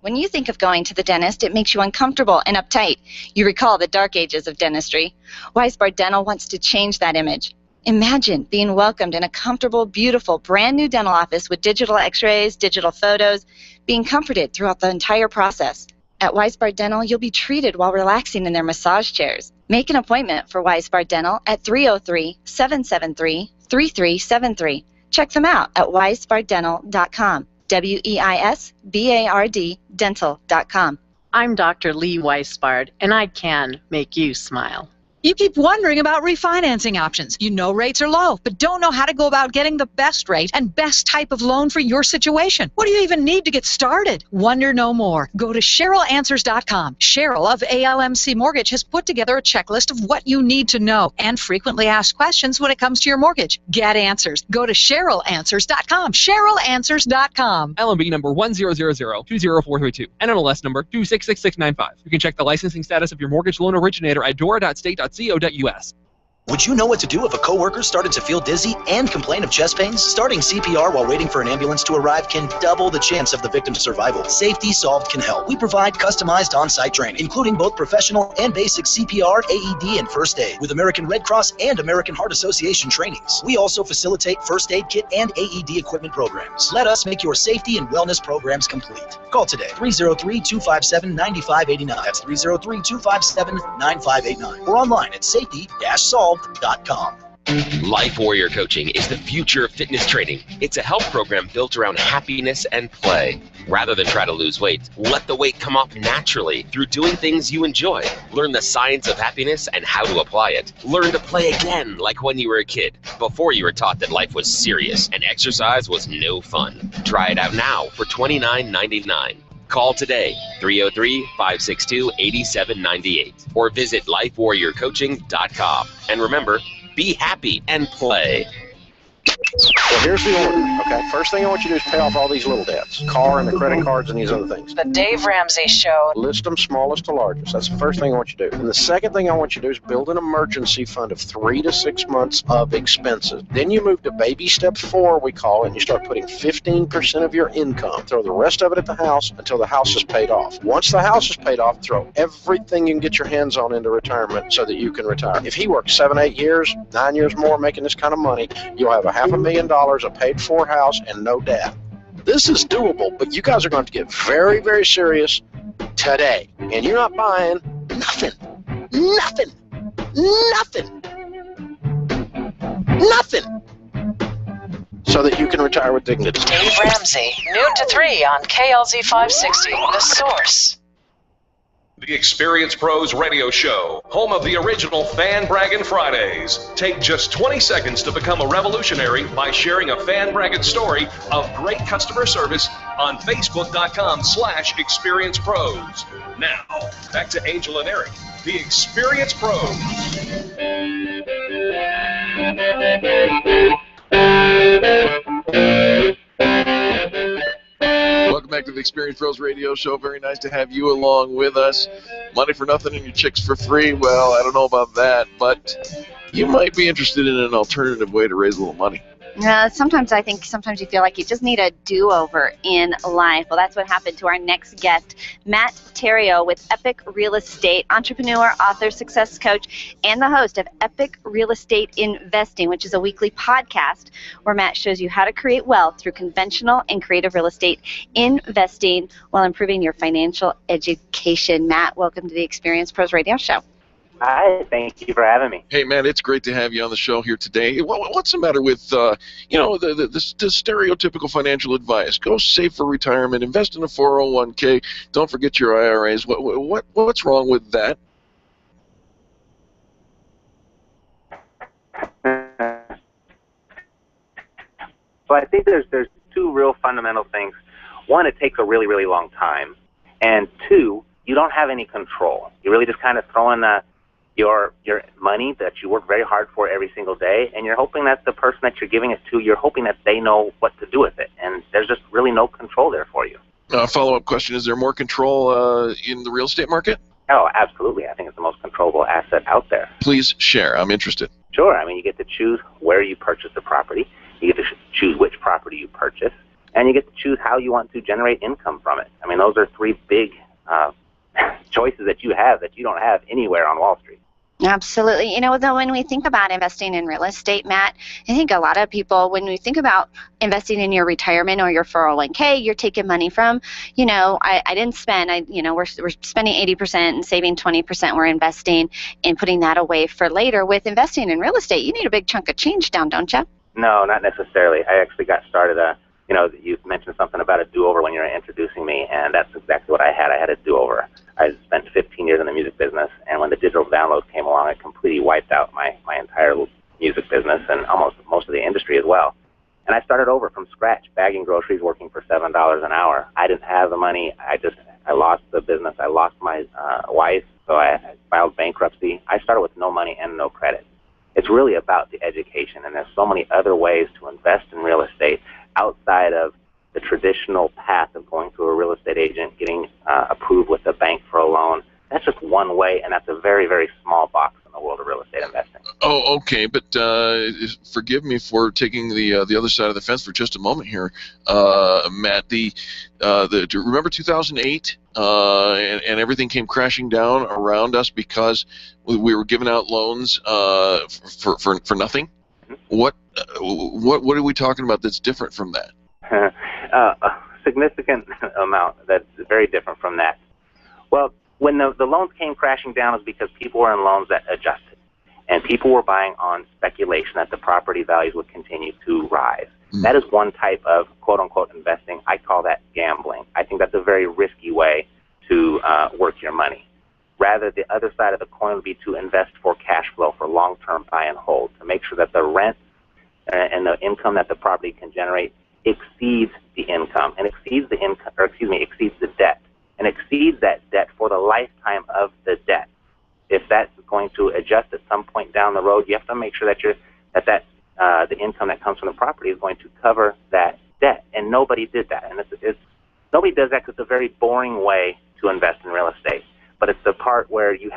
When you think of going to the dentist, it makes you uncomfortable and uptight. You recall the dark ages of dentistry. Weisbard Dental wants to change that image. Imagine being welcomed in a comfortable, beautiful, brand new dental office with digital x-rays, digital photos, being comforted throughout the entire process. At Weisbard Dental, you'll be treated while relaxing in their massage chairs. Make an appointment for Weisbard Dental at 303-773-3373. Check them out at weisbarddental.com. WEISBARD dental.com. I'm Dr. Lee Weisbard, and I can make you smile. You keep wondering about refinancing options. You know rates are low, but don't know how to go about getting the best rate and best type of loan for your situation. What do you even need to get started? Wonder no more. Go to CherylAnswers.com. Cheryl of ALMC Mortgage has put together a checklist of what you need to know and frequently asked questions when it comes to your mortgage. Get answers. Go to CherylAnswers.com. CherylAnswers.com. LMB number 100020432. NMLS number 266695. You can check the licensing status of your mortgage loan originator at dora.state.co.us. Would you know what to do if a coworker started to feel dizzy and complain of chest pains? Starting CPR while waiting for an ambulance to arrive can double the chance of the victim's survival. Safety Solved can help. We provide customized on-site training, including both professional and basic CPR, AED, and first aid, with American Red Cross and American Heart Association trainings. We also facilitate first aid kit and AED equipment programs. Let us make your safety and wellness programs complete. Call today, 303-257-9589. That's 303-257-9589. Or online at safety-solved.com. Life Warrior Coaching is the future of fitness training. It's a health program built around happiness and play. Rather than try to lose weight, let the weight come off naturally through doing things you enjoy. Learn the science of happiness and how to apply it. Learn to play again like when you were a kid, before you were taught that life was serious and exercise was no fun. Try it out now for $29.99. Call today, 303-562-8798, or visit lifewarriorcoaching.com. And remember, be happy and play. So here's the order, okay? First thing I want you to do is pay off all these little debts. Car and the credit cards and these other things. The Dave Ramsey Show. List them smallest to largest. That's the first thing I want you to do. And the second thing I want you to do is build an emergency fund of 3 to 6 months of expenses. Then you move to baby step 4, we call it, and you start putting 15% of your income. Throw the rest of it at the house until the house is paid off. Once the house is paid off, throw everything you can get your hands on into retirement so that you can retire. If he works 7, 8 years, 9 years more making this kind of money, you'll have $500,000, a paid-for house, and no debt. This is doable, but you guys are going to get very, very serious today. And you're not buying nothing. Nothing. Nothing. Nothing. So that you can retire with dignity. Dave Ramsey, noon to 3 on KLZ 560, The Source. The Experience Pros Radio Show, home of the original Fan Braggin' Fridays. Take just 20 seconds to become a revolutionary by sharing a fan bragging story of great customer service on Facebook.com/Experience Pros. Now, back to Angel and Eric, the Experience Pros. Welcome back to the Experience Pros Radio Show. Very nice to have you along with us. Money for nothing and your chicks for free. Well, I don't know about that, but you might be interested in an alternative way to raise a little money. Sometimes you feel like you just need a do-over in life. Well, that's what happened to our next guest, Matt Theriault with Epic Real Estate, entrepreneur, author, success coach, and the host of Epic Real Estate Investing, which is a weekly podcast where Matt shows you how to create wealth through conventional and creative real estate investing while improving your financial education. Matt, welcome to the Experience Pros Radio Show. Hi, thank you for having me. Hey, man, it's great to have you on the show here today. What's the matter with, the stereotypical financial advice? Go save for retirement, invest in a 401k, don't forget your IRAs. What's wrong with that? So I think there's two real fundamental things. One, it takes a really, really long time. And two, you don't have any control. You really just kind of throw in your money that you work very hard for every single day, and you're hoping that the person that you're giving it to, you're hoping that they know what to do with it, and there's just really no control there for you. Follow-up question, is there more control in the real estate market? Oh, absolutely. I think it's the most controllable asset out there. Please share. I'm interested. Sure. I mean, you get to choose where you purchase the property, you get to choose which property you purchase, and you get to choose how you want to generate income from it. I mean, those are three big choices that you have that you don't have anywhere on Wall Street. Absolutely. Though when we think about investing in real estate, Matt, I think a lot of people, when we think about investing in your retirement or your 401k, you're taking money from, I didn't spend, we're spending 80% and saving 20%. We're investing and putting that away for later. With investing in real estate, you need a big chunk of change down, don't you? No, not necessarily. I actually got started, you mentioned something about a do-over when you were introducing me, and that's exactly what I had. I had a do-over. I spent 15 years in the music business, and when the digital download came along, it completely wiped out my entire music business and almost most of the industry as well. And I started over from scratch, bagging groceries, working for $7 an hour. I didn't have the money. I lost the business. I lost my wife, so I filed bankruptcy. I started with no money and no credit. It's really about the education, and there's so many other ways to invest in real estate outside of the traditional path of going to a real estate agent, getting approved with the bank for a loan. That's just one way, and that's a very, very small box in the world of real estate investing. Oh, okay, but forgive me for taking the other side of the fence for just a moment here, Matt. Remember 2008, and everything came crashing down around us because we were giving out loans for nothing. What are we talking about that's different from that? A significant amount that's very different from that. Well, when the loans came crashing down, it was because people were in loans that adjusted, and people were buying on speculation that the property values would continue to rise. That is one type of quote-unquote investing. I call that gambling. I think that's a very risky way to work your money. Rather, the other side of the coin would be to invest for cash flow, for long-term buy and hold, to make sure that the rent and the income that the property can generate exceeds the income and exceeds the debt, and exceeds that debt for the lifetime of the debt. If that's going to adjust at some point down the road, you have to make sure that the income that comes from the property is going to cover that debt. And nobody did that. And nobody does that because it's a very boring way to invest in real estate. But it's the part where you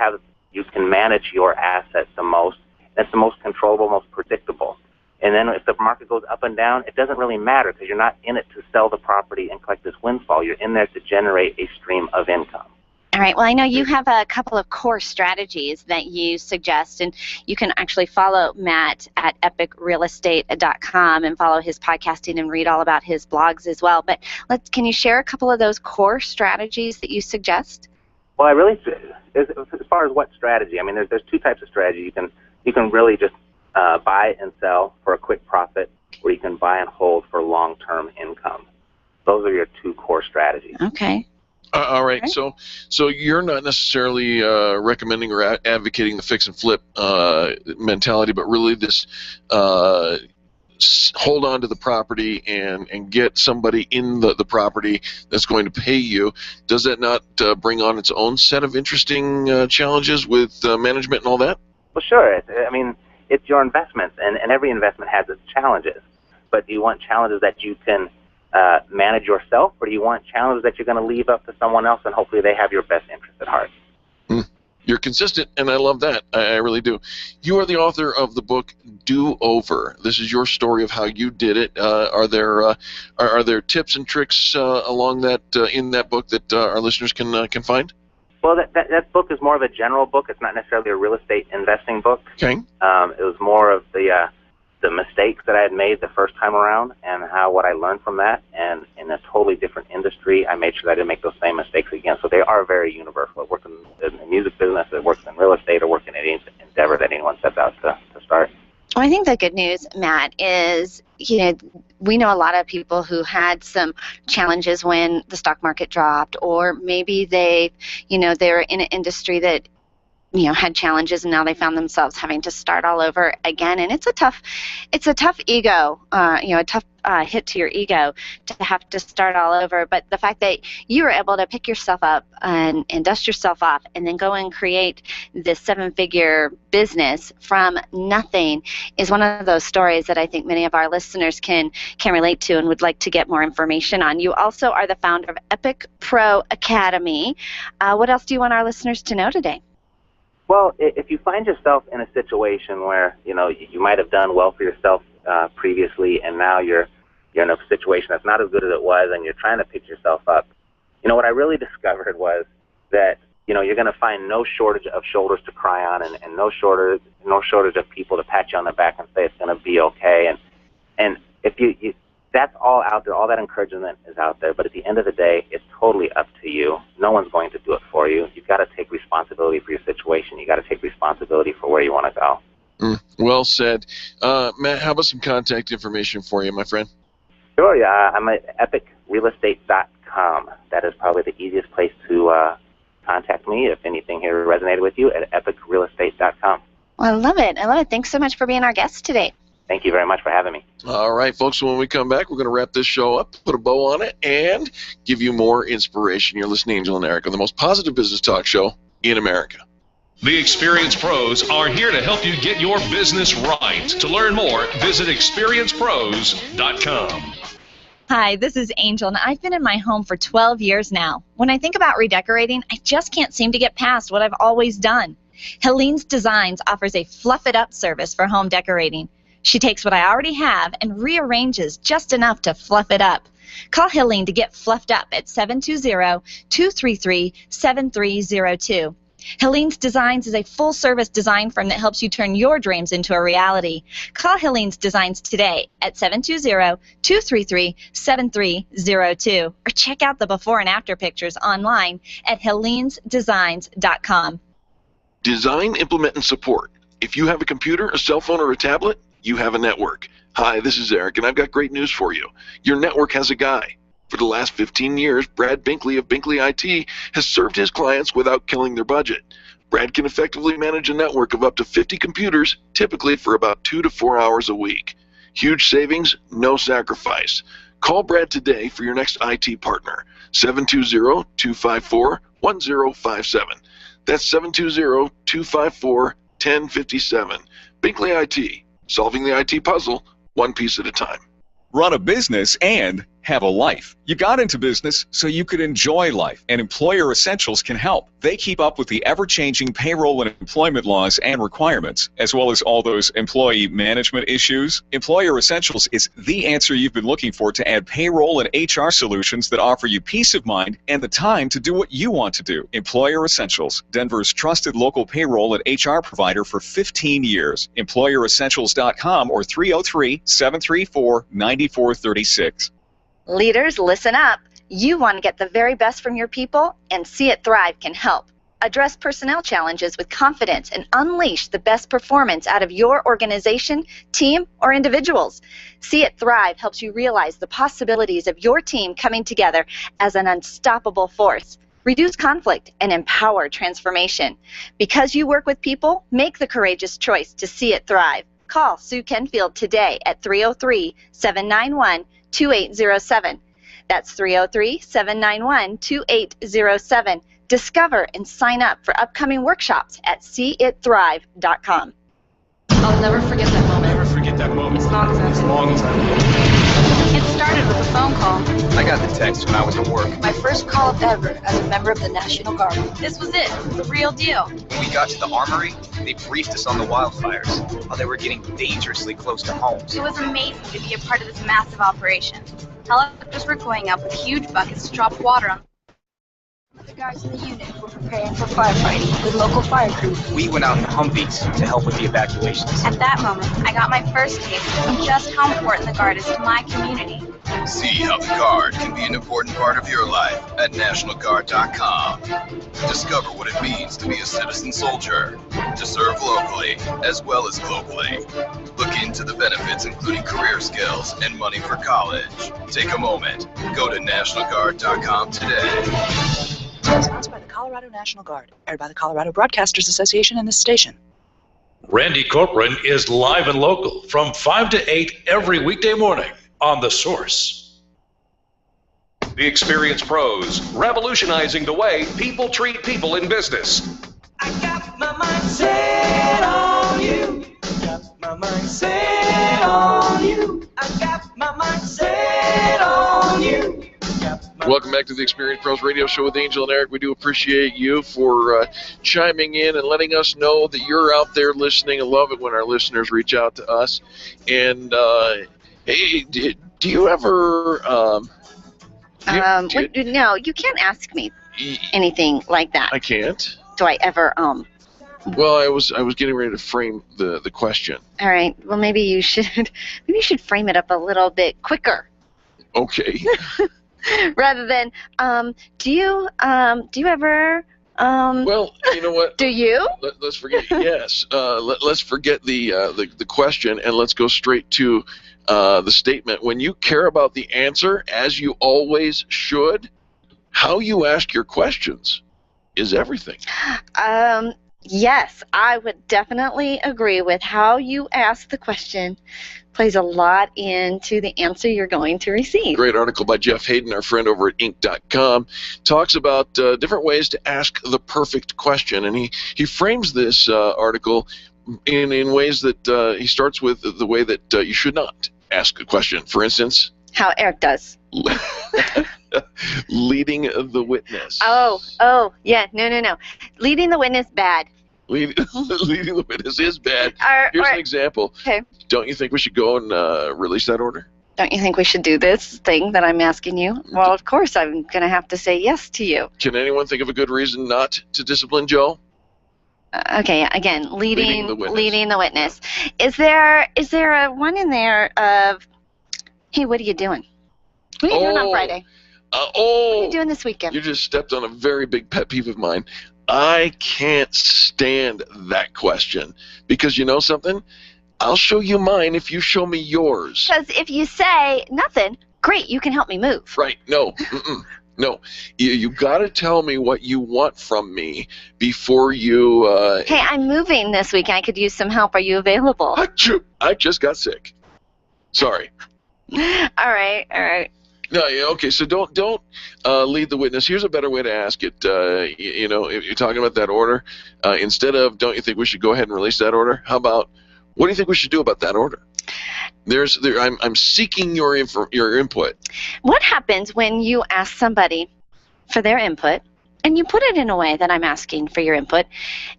can manage your assets the most. That's the most controllable, most predictable. And then if the market goes up and down, it doesn't really matter because you're not in it to sell the property and collect this windfall. You're in there to generate a stream of income. All right. Well, I know you have a couple of core strategies that you suggest, and you can actually follow Matt at epicrealestate.com and follow his podcasting and read all about his blogs as well. But can you share a couple of those core strategies that you suggest? Well, as far as what strategy, I mean, there's two types of strategy. You can really just buy and sell for a quick profit, or you can buy and hold for long-term income. Those are your two core strategies. Okay. All right. So you're not necessarily recommending or advocating the fix and flip mentality, but really this hold on to the property and get somebody in the property that's going to pay you. Does that not bring on its own set of interesting challenges with management and all that? Well, sure. I mean, it's your investments, and every investment has its challenges. But do you want challenges that you can manage yourself, or do you want challenges that you're going to leave up to someone else and hopefully they have your best interest at heart? You're consistent, and I love that. I really do. You are the author of the book Do Over. This is your story of how you did it. Are there tips and tricks along that in that book that our listeners can find? Well, that book is more of a general book. It's not necessarily a real estate investing book. Okay. It was more of the mistakes that I had made the first time around and what I learned from that. And in a totally different industry, I made sure that I didn't make those same mistakes again. So they are very universal. It works in the music business, it works in real estate, or works in any endeavor that anyone sets out to start. Well, I think the good news, Matt, is, we know a lot of people who had some challenges when the stock market dropped, or maybe they're in an industry that had challenges, and now they found themselves having to start all over again. And it's a tough ego, a tough hit to your ego to have to start all over. But the fact that you were able to pick yourself up and dust yourself off and then go and create this 7-figure business from nothing is one of those stories that I think many of our listeners can relate to and would like to get more information on. You also are the founder of Epic Pro Academy. What else do you want our listeners to know today? Well, if you find yourself in a situation where, you might have done well for yourself previously, and now you're in a situation that's not as good as it was, and you're trying to pick yourself up, what I really discovered was that, you're going to find no shortage of shoulders to cry on, and no shortage of people to pat you on the back and say it's going to be okay. And if you that's all out there. All that encouragement is out there. But at the end of the day, it's totally up to you. No one's going to do it for you. You've got to take responsibility for your situation. You've got to take responsibility for where you want to go. Well said. Matt, how about some contact information for you, my friend? Sure, yeah. I'm at epicrealestate.com. That is probably the easiest place to contact me if anything here resonated with you, at epicrealestate.com. Well, I love it. Thanks so much for being our guest today. Thank you very much for having me. All right, folks, when we come back, we're going to wrap this show up, put a bow on it, and give you more inspiration. You're listening to Angel and Eric on the most positive business talk show in America. The experienced pros are here to help you get your business right. To learn more, visit experiencepros.com. Hi, this is Angel, and I've been in my home for 12 years now. When I think about redecorating, I just can't seem to get past what I've always done. Helene's Designs offers a fluff-it-up service for home decorating. She takes what I already have and rearranges just enough to fluff it up. Call Helene to get fluffed up at 720-233-7302. Helene's Designs is a full-service design firm that helps you turn your dreams into a reality. Call Helene's Designs today at 720-233-7302 or check out the before and after pictures online at helenesdesigns.com. Design, implement, and support. If you have a computer, a cell phone, or a tablet, you have a network. Hi, this is Eric, and I've got great news for you. Your network has a guy. For the last 15 years, Brad Binkley of Binkley IT has served his clients without killing their budget. Brad can effectively manage a network of up to 50 computers, typically for about 2 to 4 hours a week. Huge savings, no sacrifice. Call Brad today for your next IT partner, 720-254-1057. That's 720-254-1057. Binkley IT, solving the IT puzzle one piece at a time. Run a business and have a life. You got into business so you could enjoy life, and Employer Essentials can help. They keep up with the ever-changing payroll and employment laws and requirements, as well as all those employee management issues. Employer Essentials is the answer you've been looking for to add payroll and HR solutions that offer you peace of mind and the time to do what you want to do. Employer Essentials, Denver's trusted local payroll and HR provider for 15 years. EmployerEssentials.com or 303-734-9436. Leaders, listen up. You want to get the very best from your people, and See It Thrive can help. Address personnel challenges with confidence and unleash the best performance out of your organization, team, or individuals. See It Thrive helps you realize the possibilities of your team coming together as an unstoppable force. Reduce conflict and empower transformation. Because you work with people, make the courageous choice to See It Thrive. Call Sue Kenfield today at 303-791-2807. That's 303-791-2807. Discover and sign up for upcoming workshops at seeitthrive.com. I'll never forget that moment. Never forget that moment. As long as As long as I live. It started with a phone call. I got the text when I was at work. My first call ever as a member of the National Guard. This was it, the real deal. When we got to the armory, they briefed us on the wildfires, while they were getting dangerously close to homes. It was amazing to be a part of this massive operation. Helicopters were going up with huge buckets to drop water on. The guys in the unit were preparing for firefighting with local fire crews. We went out in Humvees to help with the evacuations. At that moment, I got my first taste of just how important the Guard is to my community. See how the Guard can be an important part of your life at NationalGuard.com. Discover what it means to be a citizen soldier, to serve locally as well as globally. Look into the benefits, including career skills and money for college. Take a moment. Go to NationalGuard.com today. Sponsored by the Colorado National Guard, aired by the Colorado Broadcasters Association and this station. Randy Corcoran is live and local from 5 to 8 every weekday morning on The Source. The Experienced Pros, revolutionizing the way people treat people in business. I got my mind set on you. Got my mind set on you. I got my mind set on you. Welcome back to the Experience Pros Radio Show with Angel and Eric. We do appreciate you for chiming in and letting us know that you're out there listening. I love it when our listeners reach out to us. And, hey, do you ever... No, you can't ask me anything like that. I can't. Do I ever... Well, I was getting ready to frame the question. All right. Well, maybe you should frame it up a little bit quicker. Okay. Rather than, do you ever, well, you know what? Do you? Let's forget, yes. Let's forget the question and let's go straight to the statement. When you care about the answer, as you always should, how you ask your questions is everything. Yes, I would definitely agree with how you ask the question plays a lot into the answer you're going to receive. Great article by Jeff Hayden, our friend over at Inc.com, talks about different ways to ask the perfect question. And he frames this article in ways that he starts with the way that you should not ask a question. For instance, how Eric does. Leading the witness. Oh, yeah, no. Leading the witness, bad. Leading the witness is bad. Here's an example. Okay. Don't you think we should go and release that order? Don't you think we should do this thing that I'm asking you? Well, of course, I'm going to have to say yes to you. Can anyone think of a good reason not to discipline Joe? Okay, again, leading the witness. Is there a one in there of, hey, what are you doing? What are you doing on Friday? What are you doing this weekend? You just stepped on a very big pet peeve of mine. I can't stand that question because you know something? I'll show you mine if you show me yours. Because if you say nothing, great, you can help me move. Right. No. No. You got to tell me what you want from me before you... Hey, I'm moving this weekend. I could use some help. Are you available? I just got sick. Sorry. All right. No, okay, so don't lead the witness. Here's a better way to ask it. If you're talking about that order, instead of, don't you think we should go ahead and release that order? How about, what do you think we should do about that order? I'm seeking your input. What happens when you ask somebody for their input, and you put it in a way that I'm asking for your input,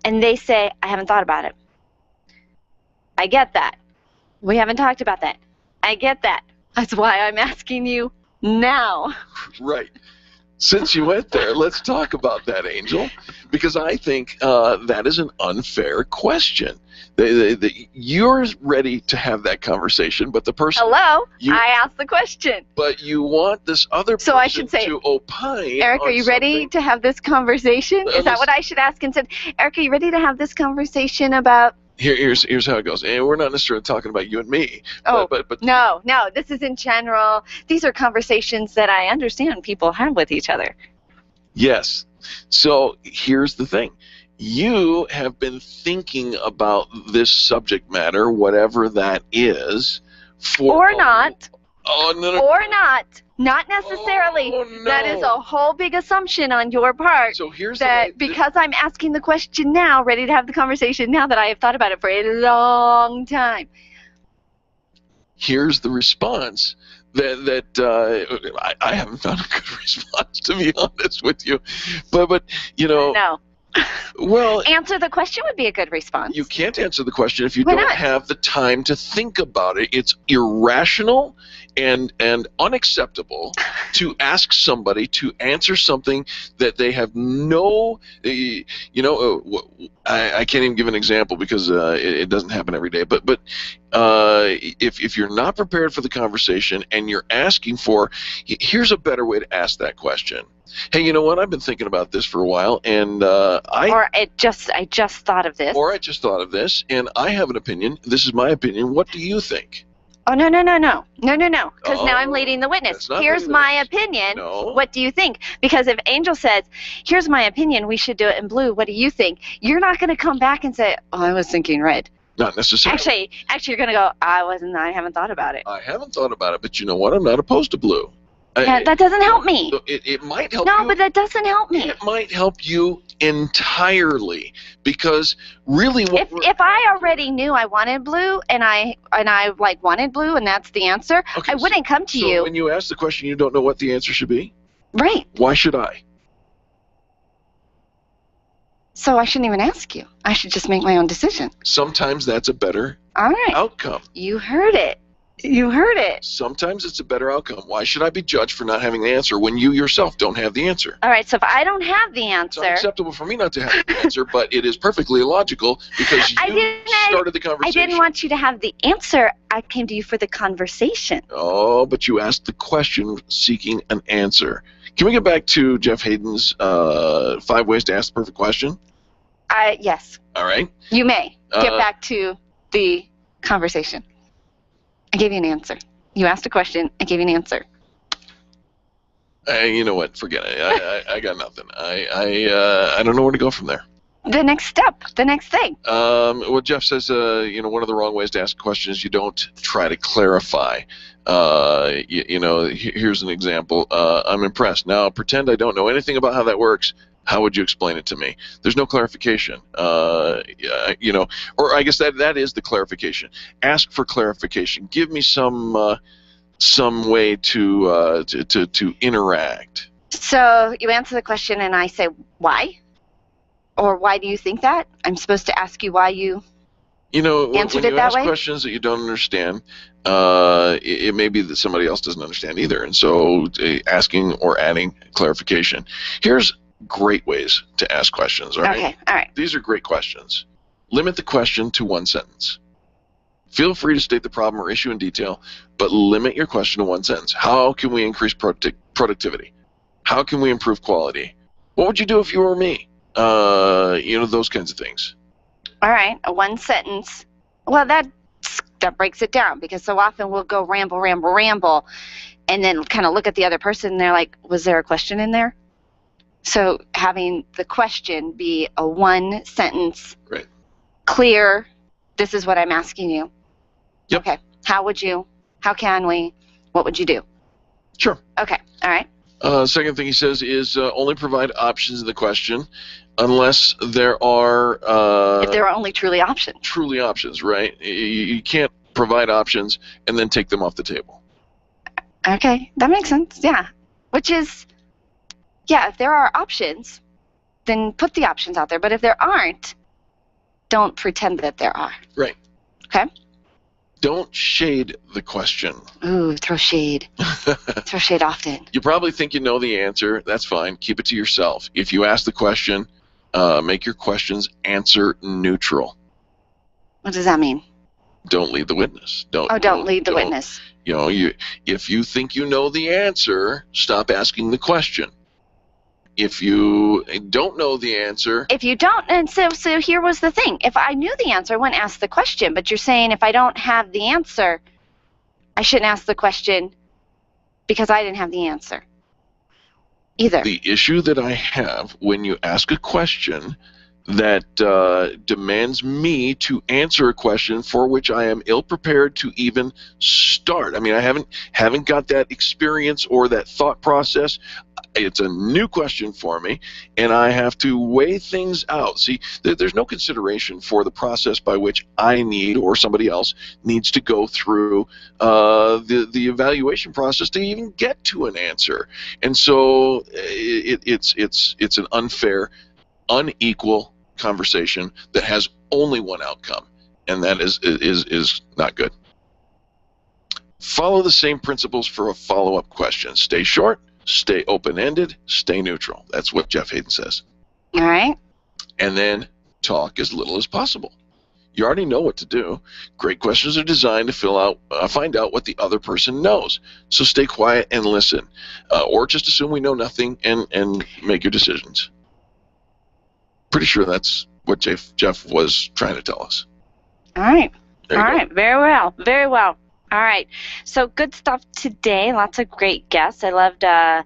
and they say, I haven't thought about it. I get that. We haven't talked about that. I get that. That's why I'm asking you now. Right. Since you went there, let's talk about that, Angel, because I think that is an unfair question. You're ready to have that conversation, but the person... Hello? I asked the question. But you want this other person I should say, to opine. Eric, are you ready to have this conversation? Is that what I should ask instead? Eric, are you ready to have this conversation about... Here's how it goes. And we're not necessarily talking about you and me. Oh, but no, this is in general. These are conversations that I understand people have with each other. Yes. So here's the thing. You have been thinking about this subject matter, whatever that is, for... Or not. Oh, no. Or not. Not necessarily. Oh, no. That is a whole big assumption on your part. So here's that because I'm asking the question now, ready to have the conversation now, that I have thought about it for a long time. Here's the response that I haven't found a good response, to be honest with you. But you know. No. Well, answer the question would be a good response. You can't answer the question if you don't have the time to think about it. It's irrational and unacceptable to ask somebody to answer something that they have no, I can't even give an example because it doesn't happen every day. But if you're not prepared for the conversation and you're asking for, here's a better way to ask that question. Hey, you know what? I've been thinking about this for a while, and I just thought of this. Or I just thought of this, and I have an opinion. This is my opinion. What do you think? Oh, no. Because now I'm leading the witness. Here's my opinion. No. What do you think? Because if Angel says, here's my opinion, we should do it in blue, what do you think? You're not going to come back and say, oh, I was thinking red. Not necessarily. Actually, you're going to go, I haven't thought about it. I haven't thought about it, but you know what? I'm not opposed to blue. Yeah, that doesn't help me. It might help you. No, but that doesn't help me. It might help you entirely, because really if I already knew I wanted blue and I wanted blue and that's the answer, I wouldn't come to you. So when you ask the question, you don't know what the answer should be? Right. Why should I? So I shouldn't even ask you. I should just make my own decision. Sometimes that's a better outcome. You heard it. You heard it. Sometimes it's a better outcome. Why should I be judged for not having the answer when you yourself don't have the answer? All right, so if I don't have the answer... It's unacceptable for me not to have the answer, but it is perfectly illogical because you started the conversation. I didn't want you to have the answer. I came to you for the conversation. Oh, but you asked the question seeking an answer. Can we get back to Jeff Hayden's 5 ways to ask the perfect question? Yes. All right. You may. Get back to the conversation. I gave you an answer. You asked a question. I gave you an answer. You know what? Forget it. I got nothing. I don't know where to go from there. The next step. The next thing. Well, Jeff says, one of the wrong ways to ask a question is you don't try to clarify. Here's an example. I'm impressed. Now, pretend I don't know anything about how that works. How would you explain it to me? There's no clarification, or I guess that is the clarification. Ask for clarification. Give me some way to interact. So you answer the question, and I say why, or why do you think that? I'm supposed to ask you why you. When you ask questions that you don't understand, it may be that somebody else doesn't understand either, and so asking or adding clarification. Here's great ways to ask questions, all right? Okay, all right. These are great questions. Limit the question to one sentence. Feel free to state the problem or issue in detail, but limit your question to one sentence. How can we increase productivity? How can we improve quality? What would you do if you were me? Those kinds of things. All right, a one sentence. Well, that breaks it down, because so often we'll go ramble, and then kind of look at the other person, and they're like, was there a question in there? So having the question be a one sentence, right, clear, this is what I'm asking you. Yep. Okay. How can we, what would you do? Sure. Okay. All right. Second thing he says is only provide options in the question unless there are... if there are only truly options. Truly options, right? You can't provide options and then take them off the table. Okay. That makes sense. Yeah. Which is... Yeah, if there are options, then put the options out there. But if there aren't, don't pretend that there are. Right. Okay? Don't shade the question. Ooh, throw shade. Throw shade often. You probably think you know the answer. That's fine. Keep it to yourself. If you ask the question, make your questions answer neutral. What does that mean? Don't lead the witness. Don't lead the witness. If you think you know the answer, stop asking the question. If you don't know the answer... If you don't, and so here was the thing. If I knew the answer, I wouldn't ask the question. But you're saying if I don't have the answer, I shouldn't ask the question because I didn't have the answer either. The issue that I have when you ask a question that demands me to answer a question for which I am ill-prepared to even start. I mean, I haven't got that experience or that thought process. It's a new question for me, and I have to weigh things out. See, there's no consideration for the process by which I need or somebody else needs to go through the evaluation process to even get to an answer. And so it's an unfair, unequal conversation that has only one outcome, and that is not good. Follow the same principles for a follow-up question. Stay short, stay open-ended, stay neutral. That's what Jeff Hayden says. All right. And then talk as little as possible. You already know what to do. Great questions are designed to find out what the other person knows. So stay quiet and listen, or just assume we know nothing and make your decisions. Pretty sure that's what Jeff was trying to tell us. All right. There you All go. right. Very well. Very well. All right. So good stuff today. Lots of great guests. I loved our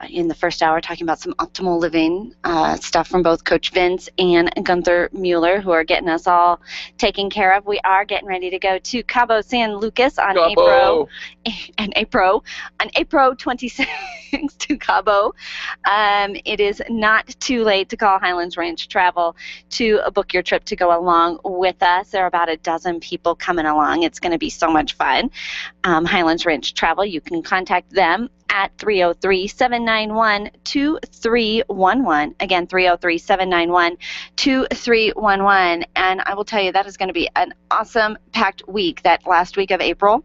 in the first hour talking about some optimal living stuff from both Coach Vince and Gunther Mueller, who are getting us all taken care of. We are getting ready to go to Cabo San Lucas on April 26th to Cabo. It is not too late to call Highlands Ranch Travel to book your trip to go along with us. There are about a dozen people coming along. It's going to be so much fun. Highlands Ranch Travel, you can contact them at 303-791-2311. Again, 303-791-2311. And I will tell you, that is going to be an awesome packed week, that last week of April,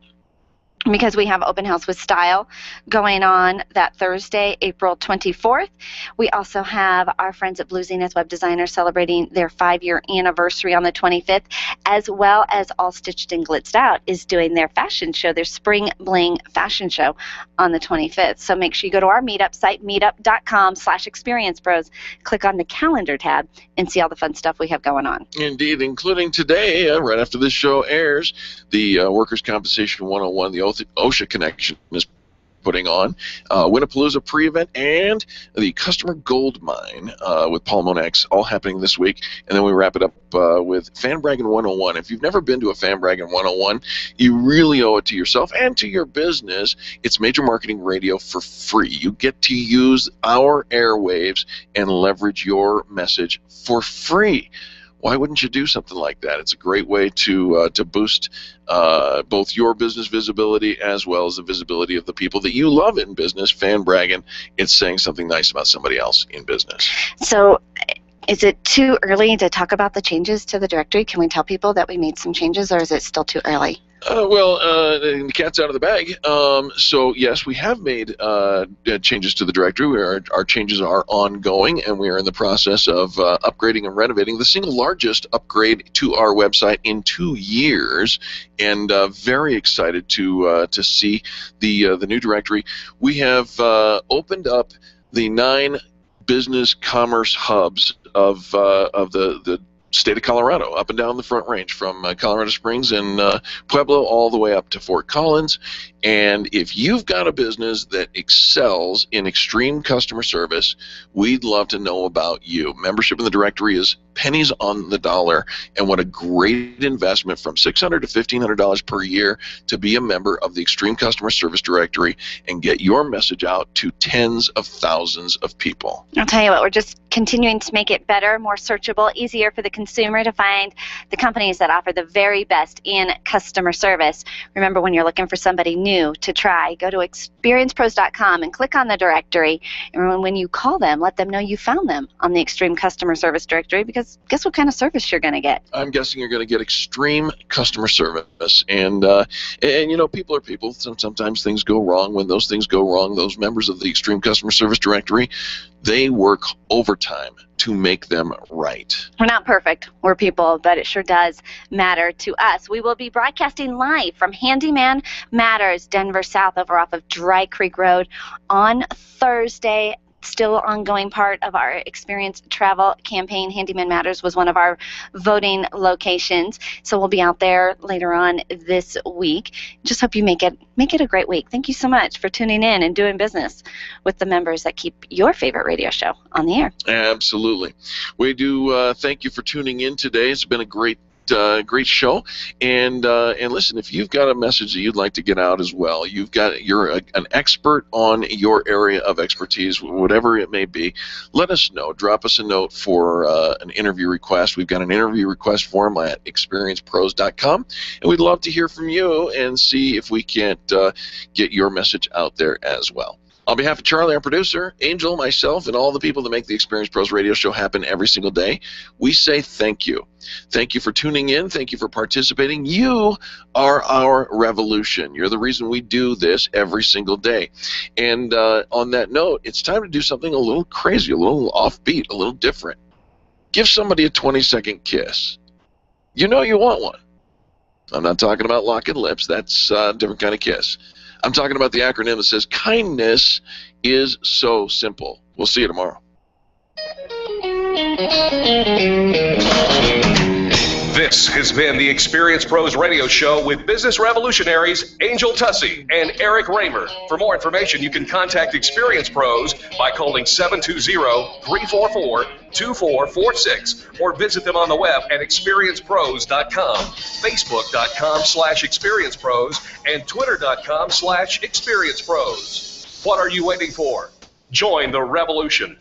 because we have Open House with Style going on that Thursday, April 24th. We also have our friends at Blue Zenith Web Designers celebrating their 5-year anniversary on the 25th, as well as All Stitched and Glitzed Out is doing their fashion show, their Spring Bling fashion show on the 25th. So make sure you go to our meetup site, meetup.com/experiencepros, click on the calendar tab, and see all the fun stuff we have going on. Indeed, including today, right after this show airs, the Workers' Compensation 101, the OSHA Connection is putting on Winnapalooza pre-event and the Customer Gold Mine with Paul Monax, all happening this week. And then we wrap it up with Fan Bragging 101. If you've never been to a Fan Bragging 101, you really owe it to yourself and to your business. It's major marketing radio for free. You get to use our airwaves and leverage your message for free. Why wouldn't you do something like that? It's a great way to boost both your business visibility as well as the visibility of the people that you love in business. Fan bragging, it's saying something nice about somebody else in business. So is it too early to talk about the changes to the directory? Can we tell people that we made some changes, or is it still too early? The cat's out of the bag. So yes, we have made changes to the directory. Our changes are ongoing, and we are in the process of upgrading and renovating the single largest upgrade to our website in 2 years, and very excited to see the new directory. We have opened up the 9 business commerce hubs of the state of Colorado, up and down the Front Range, from Colorado Springs and Pueblo all the way up to Fort Collins. And if you've got a business that excels in extreme customer service, we'd love to know about you. Membership in the directory is pennies on the dollar, and what a great investment, from $600 to $1,500 per year, to be a member of the Extreme Customer Service Directory and get your message out to tens of thousands of people. I'll tell you what, we're just continuing to make it better, more searchable, easier for the consumer to find the companies that offer the very best in customer service. Remember, when you're looking for somebody new to try, go to experiencepros.com and click on the directory. And when you call them, let them know you found them on the Extreme Customer Service Directory, because because guess what kind of service you're going to get? I'm guessing you're going to get extreme customer service, and people are people. Sometimes things go wrong. When those things go wrong, those members of the Extreme Customer Service Directory, they work overtime to make them right. We're not perfect. We're people, but it sure does matter to us. We will be broadcasting live from Handyman Matters, Denver South, over off of Dry Creek Road on Thursday. Still ongoing part of our Experience Travel campaign. Handyman Matters was one of our voting locations, so we'll be out there later on this week. Just hope you make it a great week. Thank you so much for tuning in and doing business with the members that keep your favorite radio show on the air. Absolutely. We do thank you for tuning in today. It's been a great show, and listen, if you've got a message that you'd like to get out as well, you're an expert on your area of expertise, whatever it may be, let us know. Drop us a note for an interview request. We've got an interview request form at experiencepros.com, and we'd love to hear from you and see if we can't get your message out there as well. On behalf of Charlie, our producer, Angel, myself, and all the people that make the Experience Pros radio show happen every single day, we say thank you. Thank you for tuning in. Thank you for participating. You are our revolution. You're the reason we do this every single day. And on that note, it's time to do something a little crazy, a little offbeat, a little different. Give somebody a 20-second kiss. You know you want one. I'm not talking about locking lips. That's a different kind of kiss. I'm talking about the acronym that says kindness is so simple. We'll see you tomorrow. This has been the Experience Pros radio show with business revolutionaries Angel Tussey and Eric Raymer. For more information, you can contact Experience Pros by calling 720-344-2446 or visit them on the web at experiencepros.com, facebook.com/experiencepros, and twitter.com/experiencepros. What are you waiting for? Join the revolution.